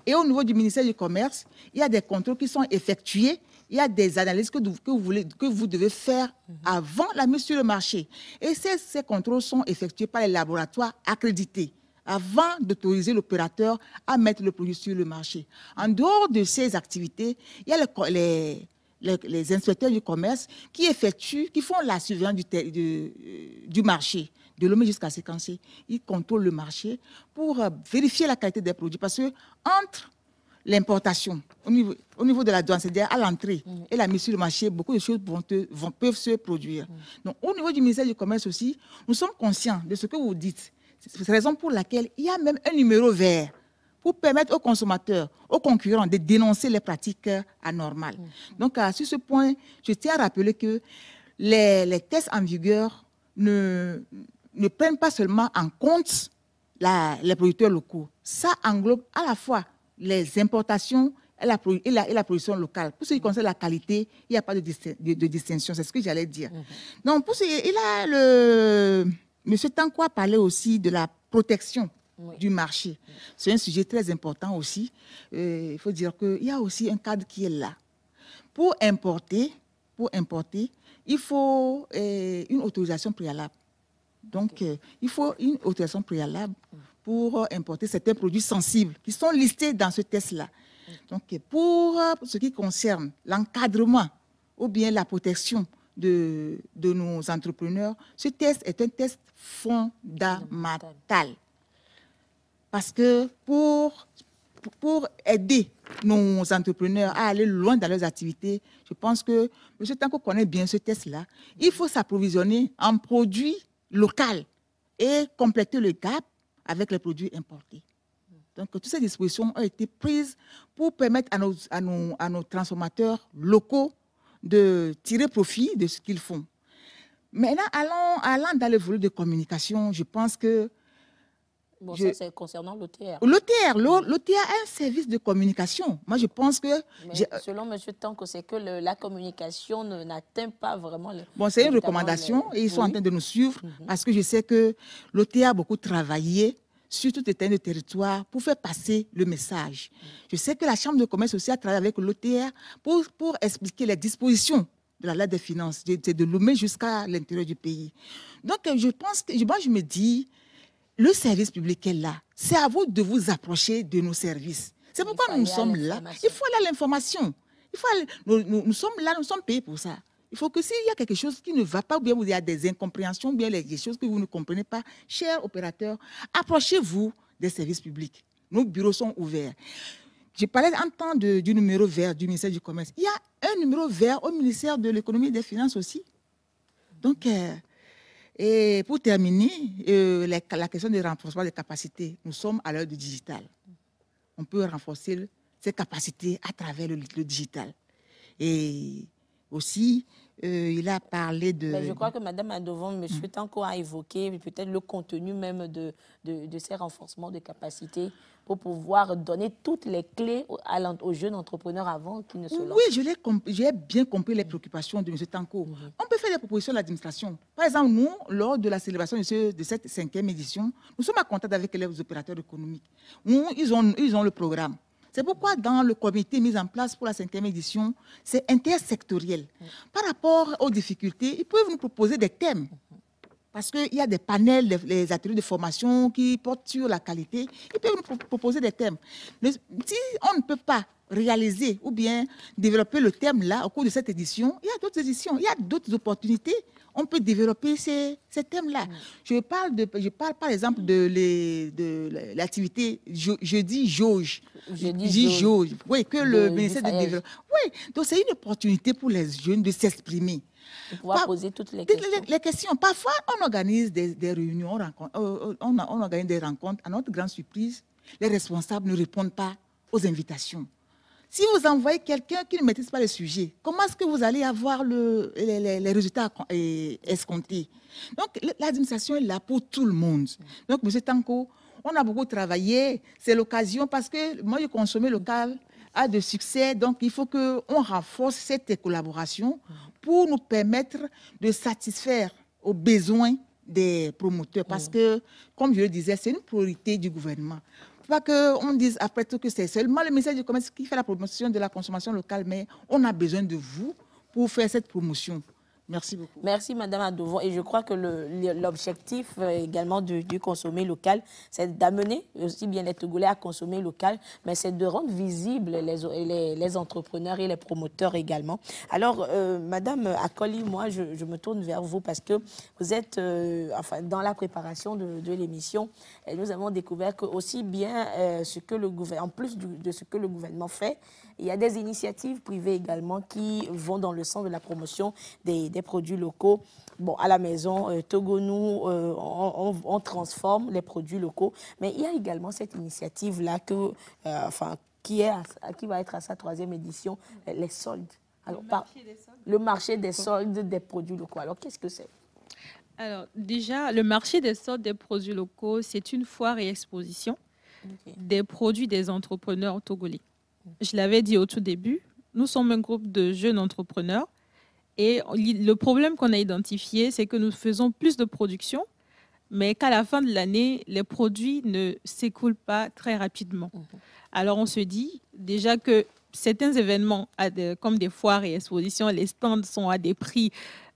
Et au niveau du ministère du Commerce, il y a des contrôles qui sont effectués. Il y a des analyses que vous devez faire avant la mise sur le marché. Et ces contrôles sont effectués par les laboratoires accrédités avant d'autoriser l'opérateur à mettre le produit sur le marché. En dehors de ces activités, il y a les inspecteurs du commerce qui font la surveillance du marché, de Lomé jusqu'à Séquencé. Ils contrôlent le marché pour vérifier la qualité des produits. Parce que entre l'importation, au niveau de la douane, c'est-à-dire à l'entrée et la mise sur le marché, beaucoup de choses peuvent se produire. Donc, au niveau du ministère du Commerce aussi, nous sommes conscients de ce que vous dites. C'est la raison pour laquelle il y a même un numéro vert pour permettre aux consommateurs, aux concurrents de dénoncer les pratiques anormales. Donc, sur ce point, je tiens à rappeler que les tests en vigueur ne prennent pas seulement en compte les producteurs locaux. Ça englobe à la fois les importations et la production locale. Pour ce qui concerne la qualité, il n'y a pas de distinction. C'est ce que j'allais dire. Donc, M. Tanko a parlé aussi de la protection du marché. C'est un sujet très important aussi. Il faut dire qu'il y a aussi un cadre qui est là. Pour importer, il faut une autorisation préalable. Donc, il faut une autorisation préalable pour importer certains produits sensibles qui sont listés dans ce test-là. Donc, pour ce qui concerne l'encadrement ou bien la protection de nos entrepreneurs, ce test est un test fondamental. Parce que pour aider nos entrepreneurs à aller loin dans leurs activités, je pense que M. Tanko connaît bien ce test-là. Il faut s'approvisionner en produits locaux et compléter le gap avec les produits importés. Donc, toutes ces dispositions ont été prises pour permettre à nos transformateurs locaux de tirer profit de ce qu'ils font. Maintenant, allant dans le volet de communication, je pense que... Bon, ça, c'est concernant l'OTR. L'OTR a un service de communication. Moi, je pense que... Mais selon M. Tanko, c'est que la communication n'atteint pas vraiment... Bon, c'est une recommandation et ils sont en train de nous suivre parce que je sais que l'OTR a beaucoup travaillé sur tout état de territoire pour faire passer le message. Je sais que la Chambre de commerce aussi a travaillé avec l'OTR pour expliquer les dispositions de la loi des finances, de Lomé jusqu'à l'intérieur du pays. Donc, je pense que moi, je me dis... Le service public est là. C'est à vous de vous approcher de nos services. C'est pourquoi nous sommes là. Il faut aller à l'information. Nous sommes là, nous sommes payés pour ça. Il faut que s'il y a quelque chose qui ne va pas, ou bien il y a des incompréhensions, ou bien des choses que vous ne comprenez pas, chers opérateurs, approchez-vous des services publics. Nos bureaux sont ouverts. Je parlais en temps du numéro vert du ministère du Commerce. Il y a un numéro vert au ministère de l'Économie et des Finances aussi. Donc... Et pour terminer, la question du renforcement des capacités, nous sommes à l'heure du digital. On peut renforcer ces capacités à travers le digital. Et aussi, il a parlé de... Mais je crois que Mme Adovon, M. Tanko a évoqué peut-être le contenu même de ces renforcements de capacités pour pouvoir donner toutes les clés aux jeunes entrepreneurs avant qu'ils ne se lancent. Oui, j'ai bien compris les préoccupations de M. Tanko. On peut faire des propositions à l'administration. Par exemple, nous, lors de la célébration de cette 5e édition, nous sommes en contact avec les opérateurs économiques. Ils ont le programme. C'est pourquoi dans le comité mis en place pour la 5e édition, c'est intersectoriel. Par rapport aux difficultés, ils peuvent nous proposer des thèmes. Parce qu'il y a des panels, les ateliers de formation qui portent sur la qualité. Ils peuvent nous proposer des thèmes. Mais si on ne peut pas réaliser ou bien développer le thème là au cours de cette édition, il y a d'autres éditions, il y a d'autres opportunités. On peut développer ces thèmes-là. Je parle par exemple de l'activité jeudi jauge. Jauge. Oui, que le ministère de développement. Oui, donc c'est une opportunité pour les jeunes de s'exprimer. De pouvoir poser toutes les questions. Les questions. Parfois, on organise des réunions, on organise des rencontres. À notre grande surprise, les responsables ne répondent pas aux invitations. Si vous envoyez quelqu'un qui ne maîtrise pas le sujet, comment est-ce que vous allez avoir les résultats escomptés? Donc, l'administration est là pour tout le monde. Donc, M. Tanko, on a beaucoup travaillé. C'est l'occasion parce que moi, le consommer local a de succès. Donc, il faut qu'on renforce cette collaboration pour nous permettre de satisfaire aux besoins des promoteurs. Parce que, comme je le disais, c'est une priorité du gouvernement. Pas qu'on dise après tout que c'est seulement le ministère du Commerce qui fait la promotion de la consommation locale, mais on a besoin de vous pour faire cette promotion. Merci beaucoup. Merci Madame Adovon. Et je crois que l'objectif également du consommer local, c'est d'amener aussi bien les Togolais à consommer local, mais c'est de rendre visibles les entrepreneurs et les promoteurs également. Alors, Madame Akoli, moi, je me tourne vers vous parce que vous êtes dans la préparation de l'émission. Nous avons découvert que aussi bien en plus de ce que le gouvernement fait, il y a des initiatives privées également qui vont dans le sens de la promotion des produits locaux. Bon, à la maison, Togo-nous, on transforme les produits locaux. Mais il y a également cette initiative-là qui va être à sa 3e édition, les soldes. Alors, le marché des soldes des produits locaux. Alors, qu'est-ce que c'est? Alors, déjà, le marché des soldes des produits locaux, c'est une foire et exposition des produits des entrepreneurs togolais. Je l'avais dit au tout début, nous sommes un groupe de jeunes entrepreneurs et le problème qu'on a identifié, c'est que nous faisons plus de production, mais qu'à la fin de l'année, les produits ne s'écoulent pas très rapidement. Alors, on se dit déjà que certains événements, comme des foires et expositions, les stands sont à des prix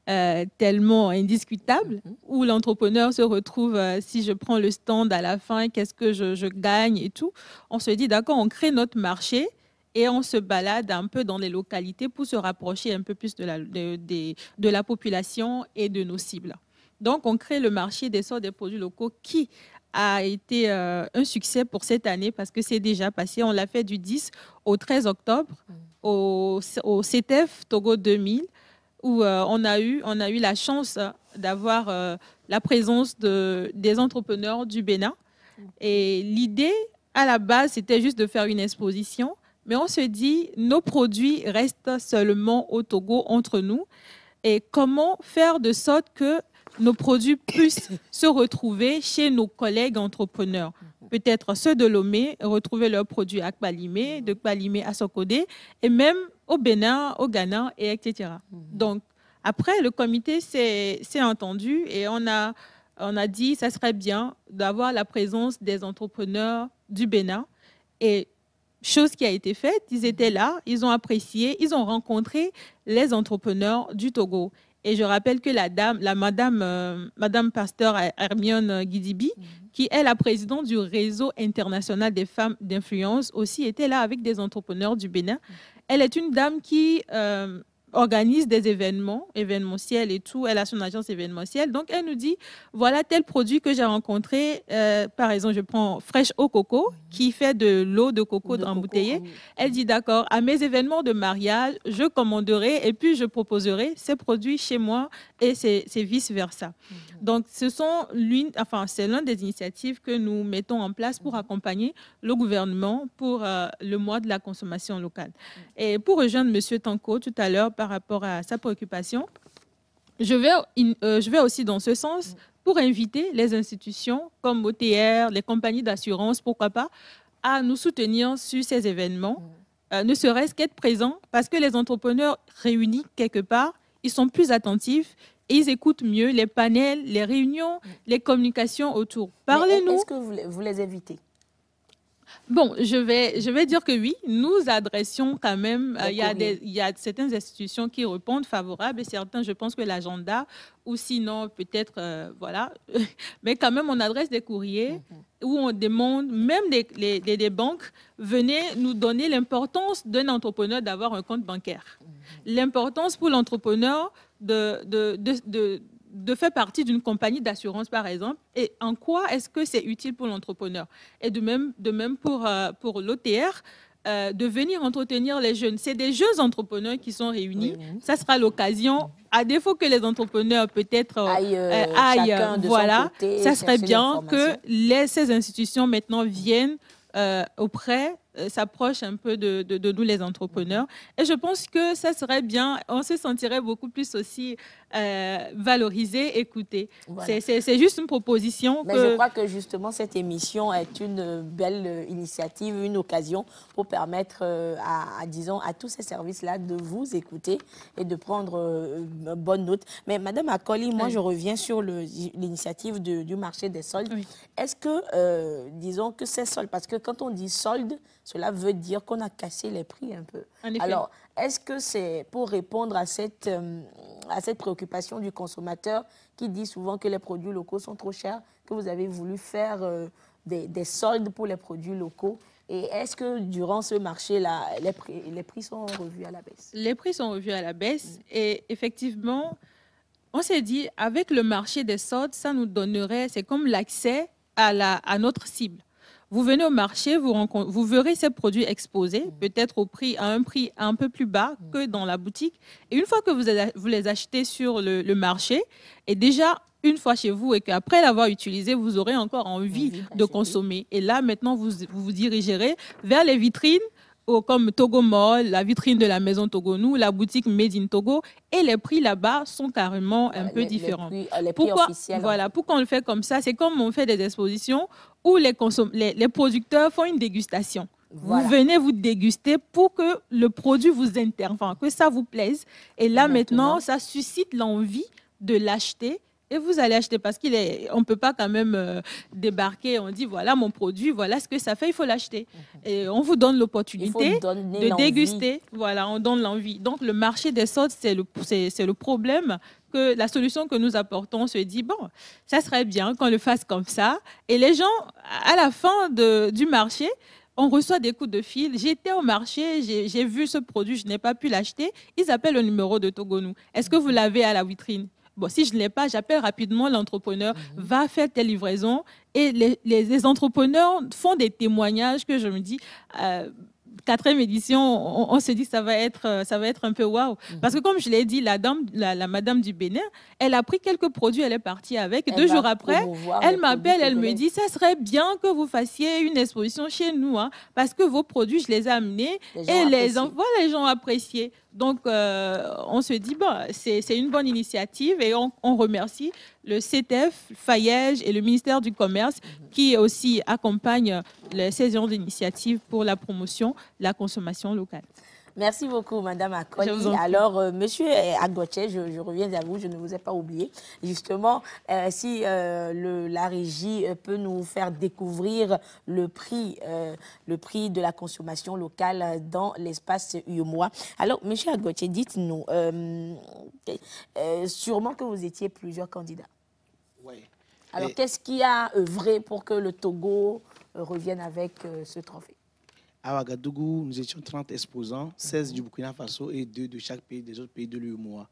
tellement indiscutable, où l'entrepreneur se retrouve, si je prends le stand à la fin, qu'est-ce que je gagne et tout. On se dit, d'accord, on crée notre marché et on se balade un peu dans les localités pour se rapprocher un peu plus de la population et de nos cibles. Donc, on crée le marché des sorts des produits locaux qui a été un succès pour cette année parce que c'est déjà passé. On l'a fait du 10 au 13 octobre au CETEF Togo 2000 où on a eu la chance d'avoir la présence des entrepreneurs du Bénin. Et l'idée, à la base, c'était juste de faire une exposition. Mais on se dit, nos produits restent seulement au Togo entre nous. Et comment faire de sorte que nos produits puissent se retrouver chez nos collègues entrepreneurs. Peut-être ceux de Lomé, retrouver leurs produits à Kbalimé, de Kbalimé à Sokodé, et même au Bénin, au Ghana, et etc. Donc, après, le comité s'est entendu et on a dit que ça serait bien d'avoir la présence des entrepreneurs du Bénin. Et chose qui a été faite, ils étaient là, ils ont apprécié, ils ont rencontré les entrepreneurs du Togo. Et je rappelle que Madame Pasteur Hermione Guidibi, qui est la présidente du réseau international des femmes d'influence, aussi était là avec des entrepreneurs du Bénin. Elle est une dame qui organise des événements, événementiels et tout. Elle a son agence événementielle. Donc, elle nous dit, voilà tel produit que j'ai rencontré. Par exemple, je prends Fresh Eau Coco, qui fait de l'eau de coco embouteillée. Elle dit, d'accord, à mes événements de mariage, je commanderai et puis je proposerai ces produits chez moi et c'est vice-versa. Donc, c'est l'une des initiatives que nous mettons en place pour accompagner le gouvernement pour le mois de la consommation locale. Et pour rejoindre M. Tanko tout à l'heure par rapport à sa préoccupation, je vais aussi dans ce sens pour inviter les institutions comme OTR, les compagnies d'assurance, pourquoi pas, à nous soutenir sur ces événements, ne serait-ce qu'être présents, parce que les entrepreneurs réunis quelque part, ils sont plus attentifs et ils écoutent mieux les panels, les réunions, les communications autour. Parlez-nous. Est-ce que vous les invitez? Bon, je vais dire que oui, nous adressions quand même, il y a certaines institutions qui répondent favorables et certains, je pense que l'agenda ou sinon peut-être, voilà, mais quand même on adresse des courriers où on demande, même des banques, venez nous donner l'importance d'un entrepreneur d'avoir un compte bancaire. L'importance pour l'entrepreneur de faire partie d'une compagnie d'assurance, par exemple, et en quoi est-ce que c'est utile pour l'entrepreneur. Et de même pour l'OTR, de venir entretenir les jeunes. C'est des jeunes entrepreneurs qui sont réunis. Ça sera l'occasion, à défaut que les entrepreneurs peut-être aillent, voilà, ça serait bien que ces institutions maintenant viennent auprès, s'approche un peu de nous les entrepreneurs. Et je pense que ça serait bien, on se sentirait beaucoup plus aussi valorisé, écouté. Voilà. C'est juste une proposition. Mais je crois que justement cette émission est une belle initiative, une occasion pour permettre disons, à tous ces services-là de vous écouter et de prendre bonne note. Mais Madame Akoli, moi je reviens sur l'initiative du marché des soldes. Oui. Est-ce que, disons que ces soldes, parce que quand on dit solde, cela veut dire qu'on a cassé les prix un peu. Alors, est-ce que c'est pour répondre à cette préoccupation du consommateur qui dit souvent que les produits locaux sont trop chers, que vous avez voulu faire des soldes pour les produits locaux? Et est-ce que durant ce marché-là, les prix sont revus à la baisse? Les prix sont revus à la baisse. Et effectivement, on s'est dit, avec le marché des soldes, ça nous donnerait, c'est comme l'accès à notre cible. Vous venez au marché, vous verrez ces produits exposés, peut-être à un prix un peu plus bas que dans la boutique. Et une fois que vous les achetez sur le marché, et déjà une fois chez vous et qu'après l'avoir utilisé, vous aurez encore envie de consommer. Et là, maintenant, vous vous dirigerez vers les vitrines comme Togo Mall, la vitrine de la maison Togonou, la boutique Made in Togo, et les prix là-bas sont carrément un peu différents. Les prix officiels. Voilà, pourquoi on le fait comme ça? C'est comme on fait des expositions où les producteurs font une dégustation. Voilà. Vous venez vous déguster pour que le produit vous que ça vous plaise. Et là, maintenant, ça suscite l'envie de l'acheter. Et vous allez acheter parce qu'on ne peut pas quand même débarquer, on dit voilà mon produit, voilà ce que ça fait, il faut l'acheter. Et on vous donne l'opportunité de déguster. Voilà, on donne l'envie. Donc le marché des soldes, c'est le problème que la solution que nous apportons, on se dit, bon, ça serait bien qu'on le fasse comme ça. Et les gens, à la fin du marché, on reçoit des coups de fil. J'étais au marché, j'ai vu ce produit, je n'ai pas pu l'acheter. Ils appellent le numéro de Togonou. Est-ce que vous l'avez à la vitrine? Bon, si je ne l'ai pas, j'appelle rapidement l'entrepreneur, va faire telle livraison. Et les entrepreneurs font des témoignages que je me dis... 4e édition, on se dit que ça va être un peu waouh. Parce que comme je l'ai dit, la madame du Bénin, elle a pris quelques produits, elle est partie avec. Et 2 jours après, elle m'appelle, elle me dit, ça serait bien que vous fassiez une exposition chez nous, hein, parce que vos produits, je les ai amenés et les gens ont apprécié. Donc, on se dit, bon, c'est une bonne initiative et on remercie le CETEF, Fayège et le ministère du Commerce qui aussi accompagnent ces genres d'initiatives pour la promotion de la consommation locale. Merci beaucoup, Madame Akoli. Alors, Monsieur Agoche, je reviens à vous, je ne vous ai pas oublié. Justement, si la régie peut nous faire découvrir le prix de la consommation locale dans l'espace UEMOA. Alors, Monsieur Agoche, dites-nous, sûrement que vous étiez plusieurs candidats. Oui. Alors, qu'est-ce qui a œuvré pour que le Togo revienne avec ce trophée? À Ouagadougou, nous étions 30 exposants, 16 du Burkina Faso et 2 de chaque pays, des autres pays de l'UEMOA.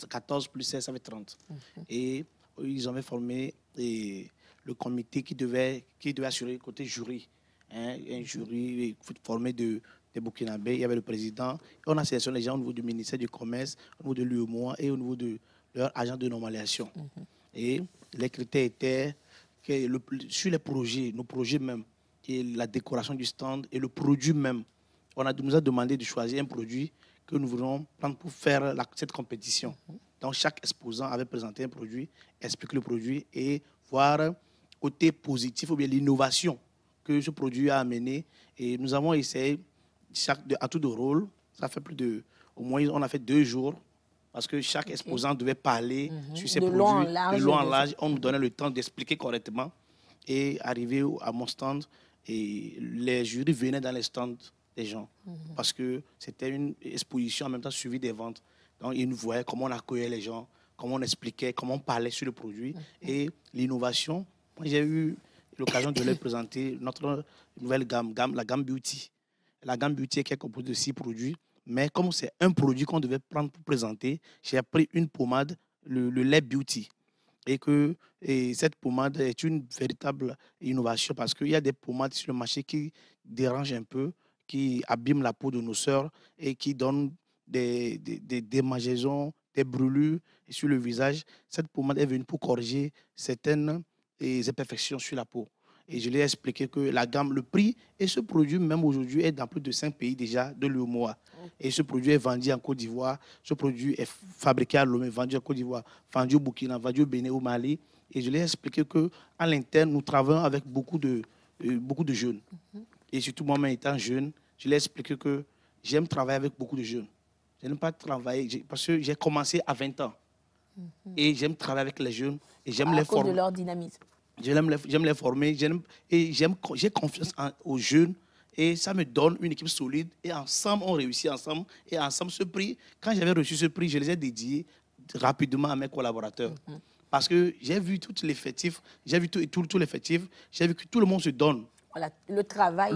14 plus 16, ça fait 30. Et ils avaient formé le comité qui devait assurer le côté jury. Hein, un jury formé des Burkinabés. Il y avait le président. Et on a sélectionné les gens au niveau du ministère du Commerce, au niveau de l'UEMOA et au niveau de leur agent de normalisation. Et les critères étaient que sur les projets, nos projets même, et la décoration du stand et le produit même. On nous a demandé de choisir un produit que nous voulons prendre pour faire cette compétition. Donc, chaque exposant avait présenté un produit, expliqué le produit et voir côté positif ou bien l'innovation que ce produit a amené. Et nous avons essayé, à tout de rôle, ça fait au moins, on a fait 2 jours, parce que chaque exposant devait parler sur ses produits de long en large. On nous donnait le temps d'expliquer correctement et arriver à mon stand. Et les jurys venaient dans les stands des gens parce que c'était une exposition en même temps suivie des ventes. Donc, ils nous voyaient comment on accueillait les gens, comment on expliquait, comment on parlait sur le produit et l'innovation. Moi, j'ai eu l'occasion de leur présenter notre nouvelle gamme, la gamme Beauty. La gamme Beauty est composée de 6 produits, mais comme c'est un produit qu'on devait prendre pour présenter, j'ai pris une pommade, le lait Beauty. Et cette pommade est une véritable innovation parce qu'il y a des pommades sur le marché qui dérangent un peu, qui abîment la peau de nos sœurs et qui donnent des démangeaisons, des brûlures sur le visage. Cette pommade est venue pour corriger certaines imperfections sur la peau. Et je lui ai expliqué que la gamme, le prix, et ce produit même aujourd'hui est dans plus de 5 pays déjà de l'UEMOA. Et ce produit est vendu en Côte d'Ivoire, ce produit est fabriqué à Lomé, vendu en Côte d'Ivoire, vendu au Burkina, vendu au Bénin, au Mali. Et je lui ai expliqué qu'à l'interne, nous travaillons avec beaucoup de jeunes. Et surtout moi-même étant jeune, je lui ai expliqué que j'aime travailler avec beaucoup de jeunes. Je n'aime pas travailler, parce que j'ai commencé à 20 ans. Et j'aime travailler avec les jeunes et j'aime les former. À cause de leur dynamisme. J'aime les former j'ai confiance aux jeunes et ça me donne une équipe solide et ensemble on réussit ensemble et ensemble ce prix, quand j'avais reçu ce prix, je les ai dédiés rapidement à mes collaborateurs parce que j'ai vu tout l'effectif, j'ai vu tout l'effectif, j'ai vu que tout le monde se donne. Voilà, le travail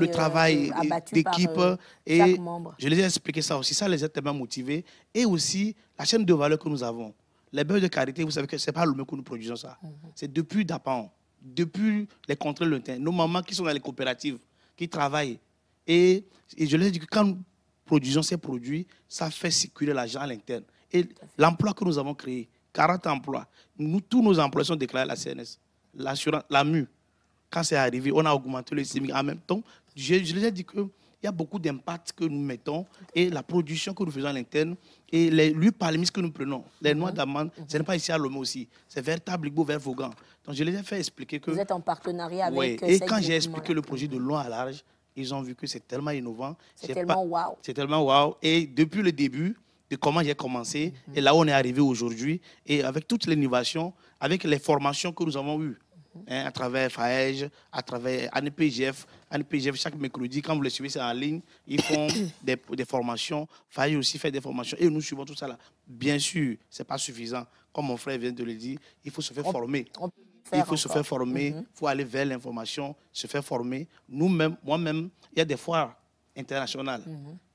d'équipe et chaque membre. Je les ai expliqué ça aussi, ça les a tellement motivés et aussi la chaîne de valeur que nous avons. Les beurres de karité, vous savez que ce n'est pas le même que nous produisons ça. C'est depuis Dapan. Depuis les contrées lointains, nos mamans qui sont dans les coopératives, qui travaillent. Et je leur ai dit que quand nous produisons ces produits, ça fait circuler l'argent à l'interne. Et l'emploi que nous avons créé, 40 emplois, tous nos emplois sont déclarés à la CNS. L'assurance, la MU, quand c'est arrivé, on a augmenté le SMIC. En même temps, je leur ai dit qu'il y a beaucoup d'impact que nous mettons et la production que nous faisons à l'interne et l'huile palmiste que nous prenons, les noix d'amande, ce n'est pas ici à Lomé aussi, c'est vers Tabligo, vers Vaughan. Donc je les ai fait expliquer que... Vous êtes en partenariat avec... Et quand j'ai expliqué le projet de long à large, ils ont vu que c'est tellement innovant. C'est tellement waouh. C'est tellement waouh. Et depuis le début, de comment j'ai commencé, et là où on est arrivé aujourd'hui, et avec toute l'innovation, avec les formations que nous avons eues, à travers FAEJ, à travers ANPGF. ANPGF, chaque mercredi, quand vous les suivez, c'est en ligne. Ils font des formations. FAEJ aussi fait des formations. Et nous suivons tout ça là. Bien sûr, ce n'est pas suffisant. Comme mon frère vient de le dire, il faut se faire former. Il faut se faire former, il faut aller vers l'information, se faire former. Nous-mêmes, moi-même, il y a des foires internationales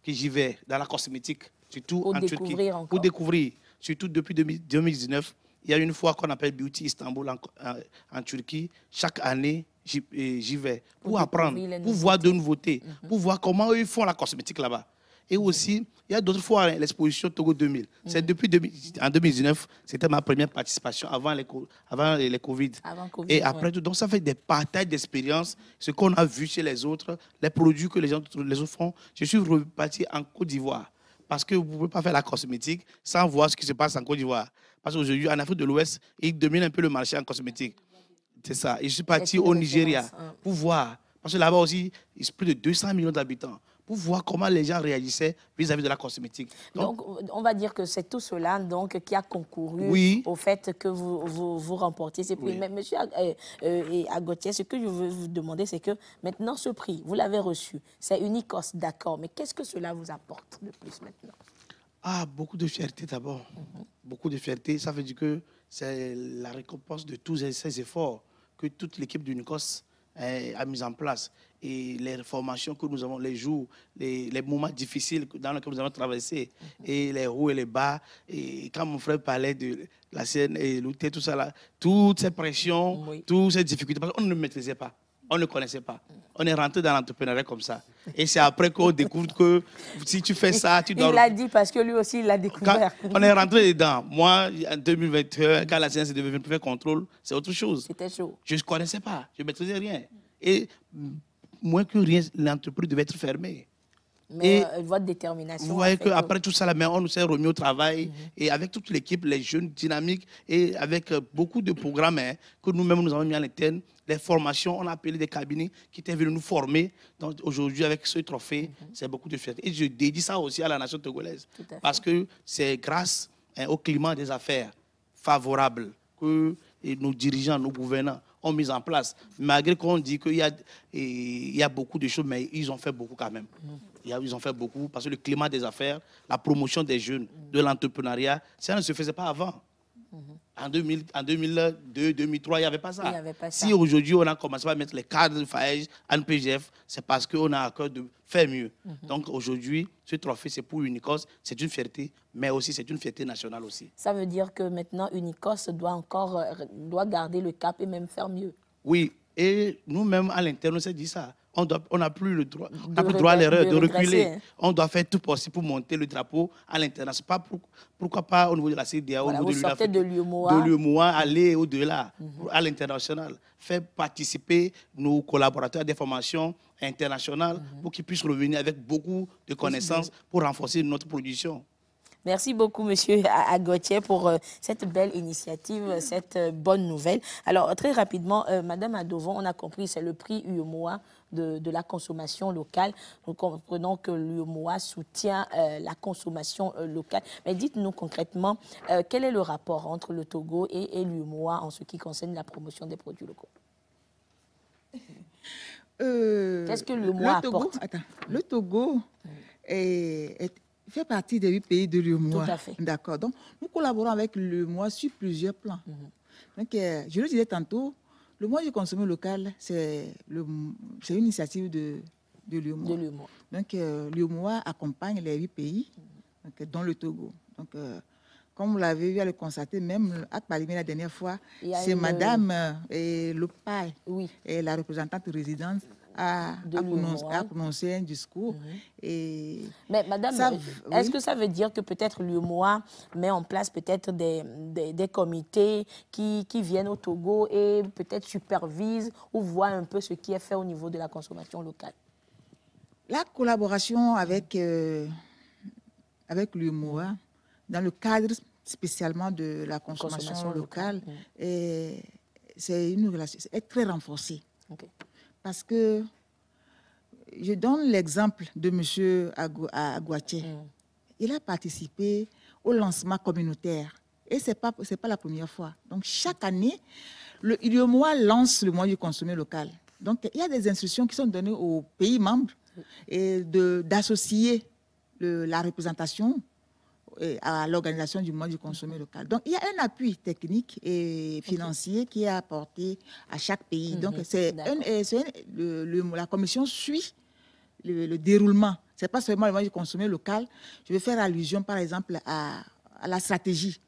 que j'y vais dans la cosmétique, surtout en Turquie. Pour découvrir. Surtout depuis 2019, il y a une foire qu'on appelle Beauty Istanbul en Turquie. Chaque année, j'y vais pour apprendre, pour voir de nouveautés, pour voir comment ils font la cosmétique là-bas. Et aussi, il y a d'autres fois, l'exposition Togo 2000. C'est en 2019, c'était ma première participation avant les Covid. Et après tout, donc ça fait des partages d'expériences, ce qu'on a vu chez les autres, les produits que les autres font. Je suis reparti en Côte d'Ivoire parce que vous ne pouvez pas faire la cosmétique sans voir ce qui se passe en Côte d'Ivoire. Parce qu'aujourd'hui, en Afrique de l'Ouest, ils dominent un peu le marché en cosmétique. C'est ça. Et je suis parti au Nigeria pour voir. Parce que là-bas aussi, il y a plus de 200 millions d'habitants. Pour voir comment les gens réagissaient vis-à-vis de la cosmétique. Donc, on va dire que c'est tout cela donc, qui a concouru au fait que vous remportiez ces prix. Mais monsieur Agotier, ce que je veux vous demander, c'est que maintenant, ce prix, vous l'avez reçu. C'est Unicos, d'accord. Mais qu'est-ce que cela vous apporte de plus maintenant? Beaucoup de fierté d'abord. Beaucoup de fierté. Ça veut dire que c'est la récompense de tous ces efforts que toute l'équipe d'Unicos a mis en place. Et les formations que nous avons, les jours, les moments difficiles dans lesquels nous avons traversé, et les hauts et les bas. Et quand mon frère parlait de la scène et l'outil, tout ça là, toutes ces pressions, toutes ces difficultés, parce qu'on ne maîtrisait pas, on ne connaissait pas. On est rentré dans l'entrepreneuriat comme ça. Et c'est après qu'on découvre que si tu fais ça, tu dois... Il l'a dit parce que lui aussi, il l'a découvert. Quand on est rentré dedans. Moi, en 2021, quand la séance est devenue préfet contrôle, c'est autre chose. C'était chaud. Je ne connaissais pas, je ne maîtrisais rien. Et moins que rien, l'entreprise devait être fermée. Mais votre détermination... Vous voyez qu'après tout ça, on nous s'est remis au travail. Et avec toute l'équipe, les jeunes dynamiques, et avec beaucoup de programmes que nous-mêmes nous avons mis en interne, les formations, on a appelé des cabinets qui étaient venus nous former. Donc aujourd'hui, avec ce trophée, c'est beaucoup de fierté. Et je dédie ça aussi à la nation togolaise. Parce que c'est grâce au climat des affaires favorable que nos dirigeants, nos gouvernants ont mis en place. Malgré qu'on dit qu'il y a beaucoup de choses, mais ils ont fait beaucoup quand même. Ils ont fait beaucoup parce que le climat des affaires, la promotion des jeunes, de l'entrepreneuriat, ça ne se faisait pas avant. En 2002, 2003, il n'y avait pas ça. Si aujourd'hui, on a commencé à mettre les cadres de FAEJ, ANPGF, c'est parce qu'on a à cœur de faire mieux. Donc aujourd'hui, ce trophée, c'est pour Unicos, c'est une fierté, mais aussi c'est une fierté nationale aussi. Ça veut dire que maintenant, Unicos doit garder le cap et même faire mieux. Oui, et nous-mêmes, à l'interne, on s'est dit ça. On n'a plus le droit, à l'erreur de reculer. On doit faire tout possible pour monter le drapeau à l'international. Pourquoi pas au niveau de la CDA, au niveau de l'UEMOA, aller au-delà, à l'international. Faire participer nos collaborateurs à des formations internationales pour qu'ils puissent revenir avec beaucoup de connaissances pour renforcer notre production. Merci beaucoup, monsieur Agotier, pour cette belle initiative, cette bonne nouvelle. Alors, très rapidement, madame Adovon, on a compris, c'est le prix UEMOA de la consommation locale. Nous comprenons que l'UEMOA soutient la consommation locale. Mais dites-nous concrètement, quel est le rapport entre le Togo et l'UEMOA en ce qui concerne la promotion des produits locaux? Qu'est-ce que l'UEMOA apporte? Le Togo fait partie des 8 pays de l'UEMOA. Tout à fait. D'accord. Donc, nous collaborons avec l'UEMOA sur plusieurs plans. Donc, je le disais tantôt, le mois du consommé local, c'est une initiative de l'UEMOA. Donc, l'UEMOA accompagne les 8 pays, donc, dont le Togo. Donc, comme vous l'avez vu à le constater, même à Palimé la dernière fois, c'est Madame Lopai, la représentante résidente, a prononcé un discours. Mais madame, est-ce que ça veut dire que peut-être l'UEMOA met en place peut-être des comités qui viennent au Togo et peut-être supervisent ou voient un peu ce qui est fait au niveau de la consommation locale? La collaboration avec l'UEMOA, dans le cadre spécialement de la consommation locale, c'est une relation très renforcée. Parce que je donne l'exemple de M. Agotier. Il a participé au lancement communautaire. Et ce n'est pas la première fois. Donc, chaque année, l'UEMOA lance le mois du consommé local. Donc, il y a des instructions qui sont données aux pays membres d'associer la représentation à l'organisation du mois du consommé local. Donc, il y a un appui technique et financier qui est apporté à chaque pays. Donc, la commission suit le déroulement. Ce n'est pas seulement le mois du consommé local. Je vais faire allusion, par exemple, à la stratégie.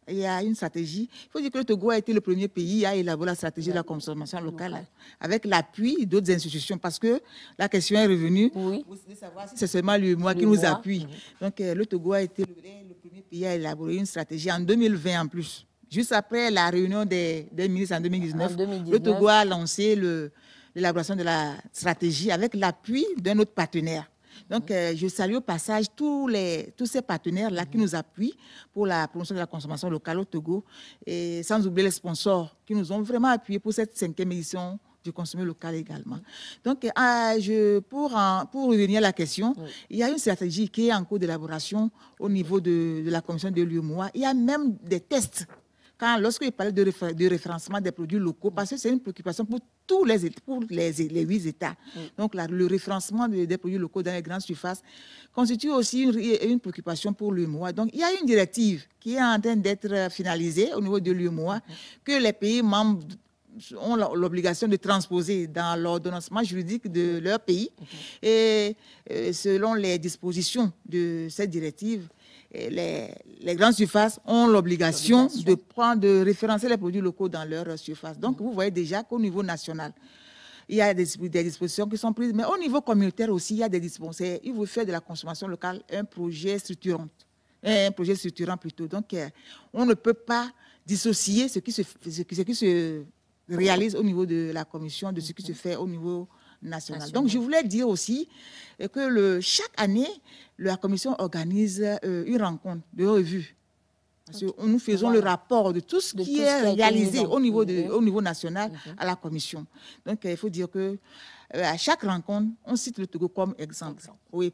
Il y a une stratégie. Il faut dire que le Togo a été le premier pays à élaborer la stratégie de la consommation locale avec l'appui d'autres institutions, parce que la question est revenue de savoir si c'est seulement l'UEMOA qui nous appuie. Donc, le Togo a été le premier pays à élaborer une stratégie en 2020 en plus. Juste après la réunion des ministres en 2019, le Togo a lancé l'élaboration de la stratégie avec l'appui d'un autre partenaire. Donc, je salue au passage tous ces partenaires-là qui nous appuient pour la promotion de la consommation locale au Togo, et sans oublier les sponsors qui nous ont vraiment appuyés pour cette 5e édition du consommé local également. Donc, pour revenir à la question, il y a une stratégie qui est en cours d'élaboration au niveau de la commission de l'UEMOA. Il y a même des tests. Lorsque je parlais de référencement des produits locaux, parce que c'est une préoccupation pour tous les 8 États. Donc, le référencement des produits locaux dans les grandes surfaces constitue aussi une préoccupation pour l'UEMOA. Donc, il y a une directive qui est en train d'être finalisée au niveau de l'UEMOA que les pays membres ont l'obligation de transposer dans l'ordonnancement juridique de leur pays. Et selon les dispositions de cette directive, les grandes surfaces ont l'obligation de référencer les produits locaux dans leur surface. Donc, vous voyez déjà qu'au niveau national, il y a des dispositions qui sont prises, mais au niveau communautaire aussi, il y a des dispositions. Il faut faire de la consommation locale un projet structurant. Plutôt. Donc, on ne peut pas dissocier ce qui se réalise au niveau de la commission de ce qui se fait au niveau national. Donc, je voulais dire aussi que chaque année, la commission organise une rencontre de revue. Parce que nous faisons le rapport de tout ce qui est réalisé au niveau national à la commission. Donc, il faut dire que à chaque rencontre, on cite le Togo comme exemple. Oui.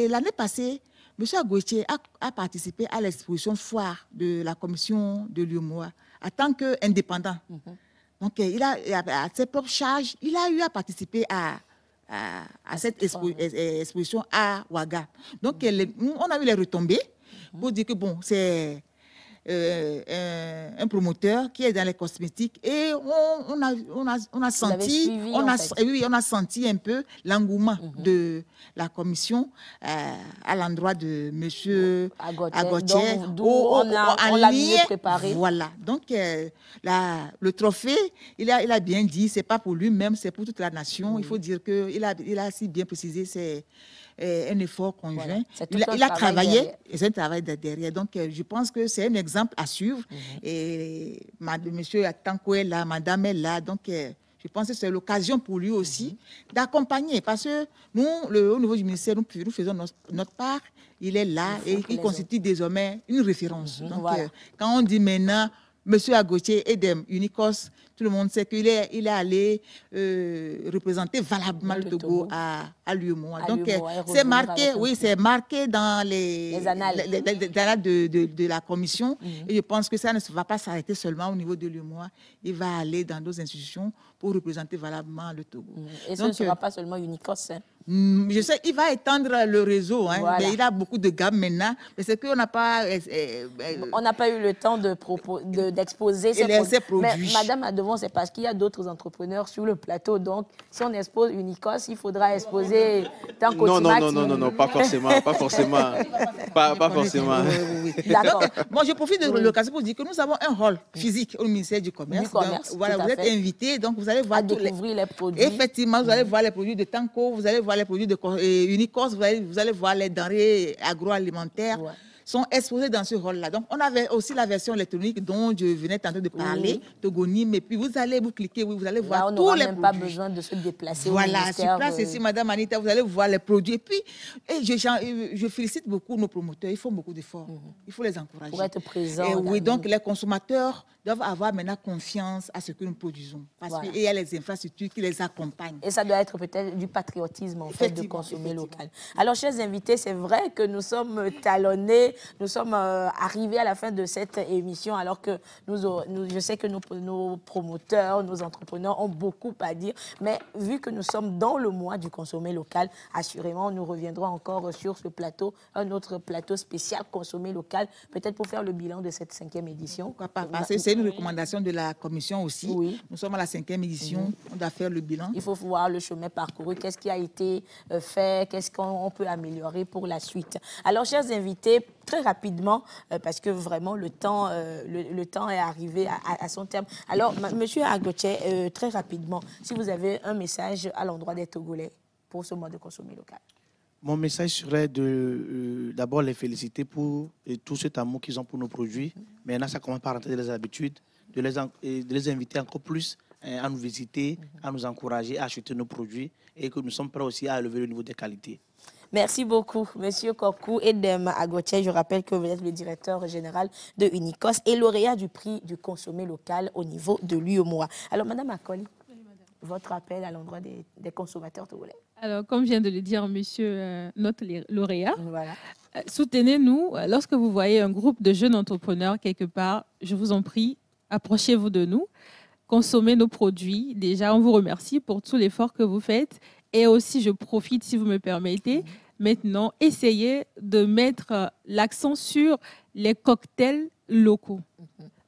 L'année passée, M. Agotier a participé à l'exposition foire de la commission de l'UEMOA en tant qu'indépendant. Donc, à ses propres charges, il a eu à participer à cette exposition à Ouaga. Donc, on a eu les retombées pour dire que, bon, c'est un promoteur qui est dans les cosmétiques, et on a senti un peu l'engouement de la commission à l'endroit de M. Agotier. On l'a mieux préparé. Voilà. Donc, le trophée, il a bien dit, ce n'est pas pour lui-même, c'est pour toute la nation. Il faut dire qu'il a si bien précisé, c'est un effort conjoint. Voilà. Il a travaillé, et c'est un travail derrière. Donc, je pense que c'est un exemple à suivre. Et monsieur Tanko est là, madame est là. Donc, je pense que c'est l'occasion pour lui aussi d'accompagner. Parce que nous, au niveau du ministère, nous faisons notre part. Il est là et il constitue désormais une référence. Donc, quand on dit maintenant, monsieur Agotier et dem Unicos, tout le monde sait qu'il est allé représenter valablement le Togo à l'UEMOA. Donc, c'est marqué dans les annales de la commission. Et je pense que ça ne va pas s'arrêter seulement au niveau de l'UEMOA. Il va aller dans d'autres institutions pour représenter valablement le Togo. Et ce ne sera pas seulement Unicos. Je sais, il va étendre le réseau. Mais il a beaucoup de gammes maintenant. Mais c'est qu'on n'a pas... on n'a pas eu le temps d'exposer ces produits. Mais Madame Adevon, c'est parce qu'il y a d'autres entrepreneurs sur le plateau. Donc, si on expose Unicos, il faudra exposer Tanko Timati. Non, pas forcément. Pas forcément. D'accord. Bon, je profite de l'occasion pour dire que nous avons un hall physique au ministère du Commerce. Donc, voilà, vous êtes invités. Donc, vous allez voir découvrir les produits. Effectivement, vous allez voir les produits de Tanko, vous allez voir les produits de Unicos, vous allez voir les denrées agroalimentaires. Sont exposés dans ce rôle-là. Donc, on avait aussi la version électronique dont je venais tantôt de parler, Togonim, et puis vous cliquer, vous allez voir tous les produits. On n'aura même pas besoin de se déplacer. Voilà, sur place ici, Madame Anita, vous allez voir les produits. Et puis, je félicite beaucoup nos promoteurs, ils font beaucoup d'efforts. Il faut les encourager. Pour être présents. Oui, donc les consommateurs doivent avoir maintenant confiance à ce que nous produisons. Parce Voilà. qu'il y a les infrastructures qui les accompagnent. Et ça doit être peut-être du patriotisme, en fait, de consommer local. Alors, chers invités, c'est vrai que nous sommes talonnés, nous sommes arrivés à la fin de cette émission, alors que je sais que nos promoteurs, nos entrepreneurs ont beaucoup à dire. Mais vu que nous sommes dans le mois du consommer local, assurément, nous reviendrons encore sur ce plateau, un autre plateau spécial consommer local, peut-être pour faire le bilan de cette 5e édition. Pourquoi pas? Parce que c'est une recommandation de la commission aussi. Oui. Nous sommes à la 5e édition, on doit faire le bilan. Il faut voir le chemin parcouru, qu'est-ce qui a été fait, qu'est-ce qu'on peut améliorer pour la suite. Alors, chers invités, très rapidement, parce que vraiment le temps est arrivé à son terme. Alors, Monsieur Agoche, très rapidement, si vous avez un message à l'endroit des Togolais pour ce mois de consommer local. Mon message serait d'abord les féliciter pour tout cet amour qu'ils ont pour nos produits. Maintenant, ça commence par rentrer dans les habitudes, de les inviter encore plus à nous visiter, à nous encourager à acheter nos produits et que nous sommes prêts aussi à élever le niveau des qualités. Merci beaucoup, Monsieur Kokou Edem Agoche. Je rappelle que vous êtes le directeur général de Unicos et lauréat du prix du consommé local au niveau de l'UEMOA. Alors, Madame Akoli, votre appel à l'endroit des consommateurs togolais. Alors, comme vient de le dire monsieur notre lauréat, voilà. Soutenez-nous. Lorsque vous voyez un groupe de jeunes entrepreneurs quelque part, je vous en prie, approchez-vous de nous, consommez nos produits. Déjà, on vous remercie pour tout l'effort que vous faites. Et aussi, je profite, si vous me permettez, maintenant, essayez de mettre l'accent sur les cocktails locaux.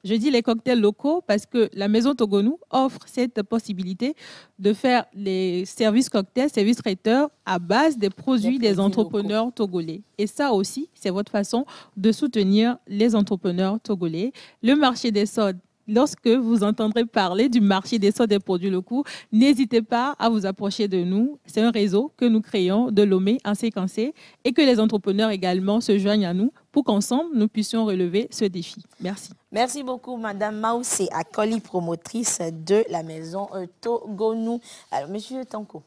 Je dis les cocktails locaux parce que la Maison Togonou offre cette possibilité de faire les services cocktails, services traiteurs à base des produits des entrepreneurs locaux. Togolais. Et ça aussi, c'est votre façon de soutenir les entrepreneurs togolais. Le marché des sodes, lorsque vous entendrez parler du marché des sodes des produits locaux, n'hésitez pas à vous approcher de nous. C'est un réseau que nous créons de Lomé en séquencé et que les entrepreneurs également se joignent à nous pour qu'ensemble, nous puissions relever ce défi. Merci. Merci beaucoup, Madame Maoussé Akoli, promotrice de la Maison Togonou. Alors, Monsieur Tanko.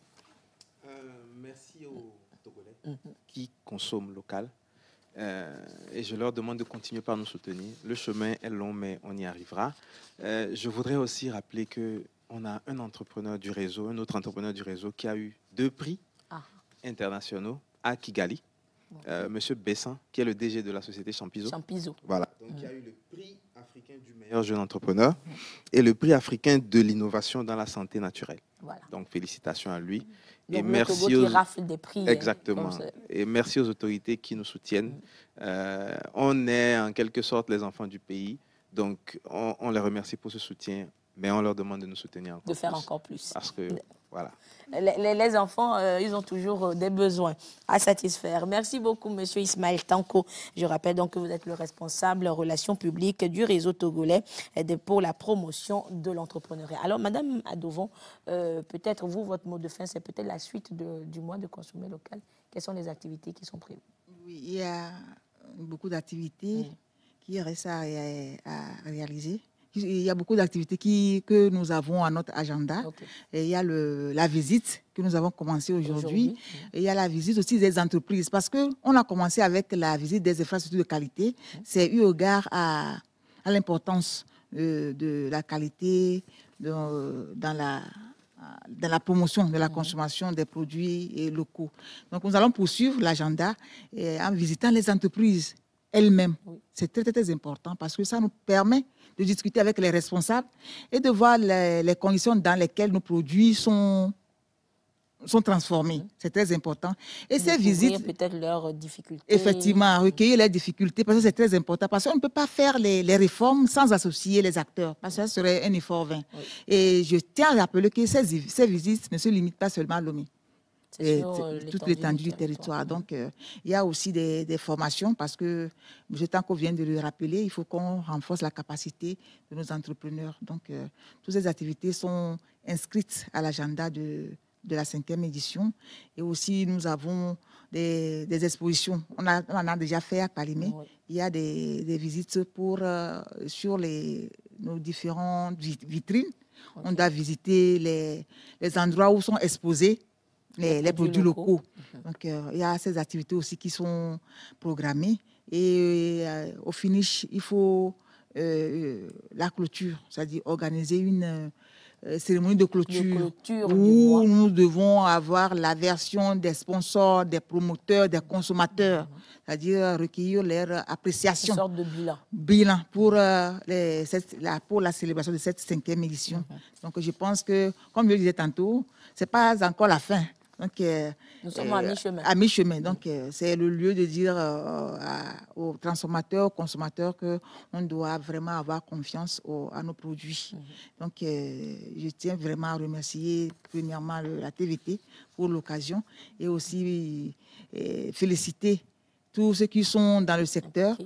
Merci aux Togolais qui consomment local. Et je leur demande de continuer par nous soutenir. Le chemin est long, mais on y arrivera. Je voudrais aussi rappeler qu'on a un entrepreneur du réseau, un autre entrepreneur du réseau qui a eu 2 prix internationaux à Kigali. Monsieur Bessin, qui est le DG de la société Champizo. Voilà. Donc, il y a eu le prix africain du meilleur jeune entrepreneur et le prix africain de l'innovation dans la santé naturelle. Voilà. Donc, félicitations à lui. Donc, et merci qui rafle des prix. Exactement. Et merci aux autorités qui nous soutiennent. On est en quelque sorte les enfants du pays. Donc, on les remercie pour ce soutien, mais on leur demande de nous soutenir encore plus. De faire encore plus. Parce que, voilà. Les enfants, ils ont toujours des besoins à satisfaire. Merci beaucoup, Monsieur Ismaël Tanko. Je rappelle donc que vous êtes le responsable relations publiques du réseau togolais pour la promotion de l'entrepreneuriat. Alors, Madame Adovon, peut-être vous, votre mot de fin, c'est peut-être la suite du mois de consommer local. Quelles sont les activités qui sont prévues? Oui, il y a beaucoup d'activités qui restent à réaliser. Il y a beaucoup d'activités que nous avons à notre agenda. Et il y a la visite que nous avons commencé aujourd'hui. Et il y a la visite aussi des entreprises. Parce qu'on a commencé avec la visite des infrastructures de qualité. C'est eu égard à l'importance de la qualité dans la promotion de la consommation des produits locaux. Donc, nous allons poursuivre l'agenda en visitant les entreprises elles-mêmes. C'est très, très important parce que ça nous permet de discuter avec les responsables et de voir les conditions dans lesquelles nos produits sont transformés. C'est très important. Et ces visites... peut-être leurs difficultés. Effectivement, recueillir les difficultés, parce que c'est très important. Parce qu'on ne peut pas faire les réformes sans associer les acteurs, parce que ça serait un effort vain. Et je tiens à rappeler que ces visites ne se limitent pas seulement à Lomé. Toute l'étendue du territoire. Donc, il y a aussi des formations parce que, M. Tanko vient de le rappeler, il faut qu'on renforce la capacité de nos entrepreneurs. Donc, toutes ces activités sont inscrites à l'agenda de la 5e édition. Et aussi, nous avons des expositions. On en a déjà fait à Palimé. Il y a des visites sur nos différentes vitrines. On doit visiter les endroits où sont exposés les produits locaux. Donc, il y a ces activités aussi qui sont programmées. Et au finish, il faut la clôture, c'est-à-dire organiser une cérémonie de clôture, où nous devons avoir la version des sponsors, des promoteurs, des consommateurs, c'est-à-dire recueillir leur appréciation. Une sorte de bilan. Bilan pour la célébration de cette 5e édition. Donc je pense que, comme je le disais tantôt, ce n'est pas encore la fin. Donc, nous sommes à mi-chemin. À mi-chemin. Donc, c'est le lieu de dire aux transformateurs, aux consommateurs qu'on doit vraiment avoir confiance à nos produits. Donc, je tiens vraiment à remercier premièrement la TVT pour l'occasion et aussi féliciter tous ceux qui sont dans le secteur.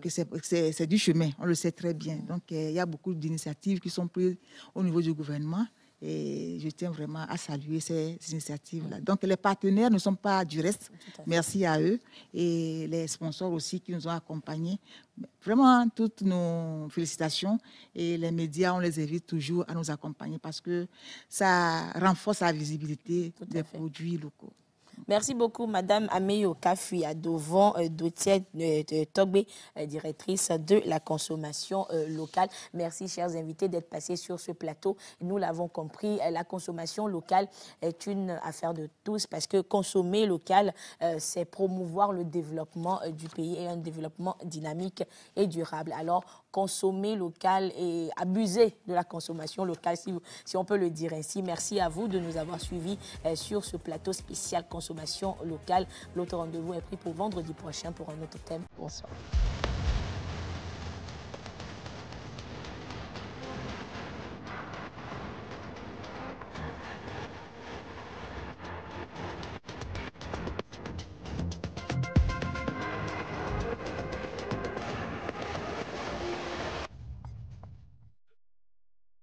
Que c'est du chemin, on le sait très bien. Donc, il y a beaucoup d'initiatives qui sont prises au niveau du gouvernement. Et je tiens vraiment à saluer ces initiatives-là. Donc, les partenaires ne sont pas du reste. Merci à eux. Et les sponsors aussi qui nous ont accompagnés. Vraiment, toutes nos félicitations. Et les médias, on les invite toujours à nous accompagner parce que ça renforce la visibilité des produits locaux. Merci beaucoup, Madame Ameyoka Fuyadovon Dotier Togbe, directrice de la consommation locale. Merci, chers invités, d'être passés sur ce plateau. Nous l'avons compris, la consommation locale est une affaire de tous parce que consommer local, c'est promouvoir le développement du pays et un développement dynamique et durable. Alors, consommer local et abuser de la consommation locale, si on peut le dire ainsi. Merci à vous de nous avoir suivis sur ce plateau spécial consommation locale. L'autre rendez-vous est pris pour vendredi prochain pour un autre thème. Bonsoir.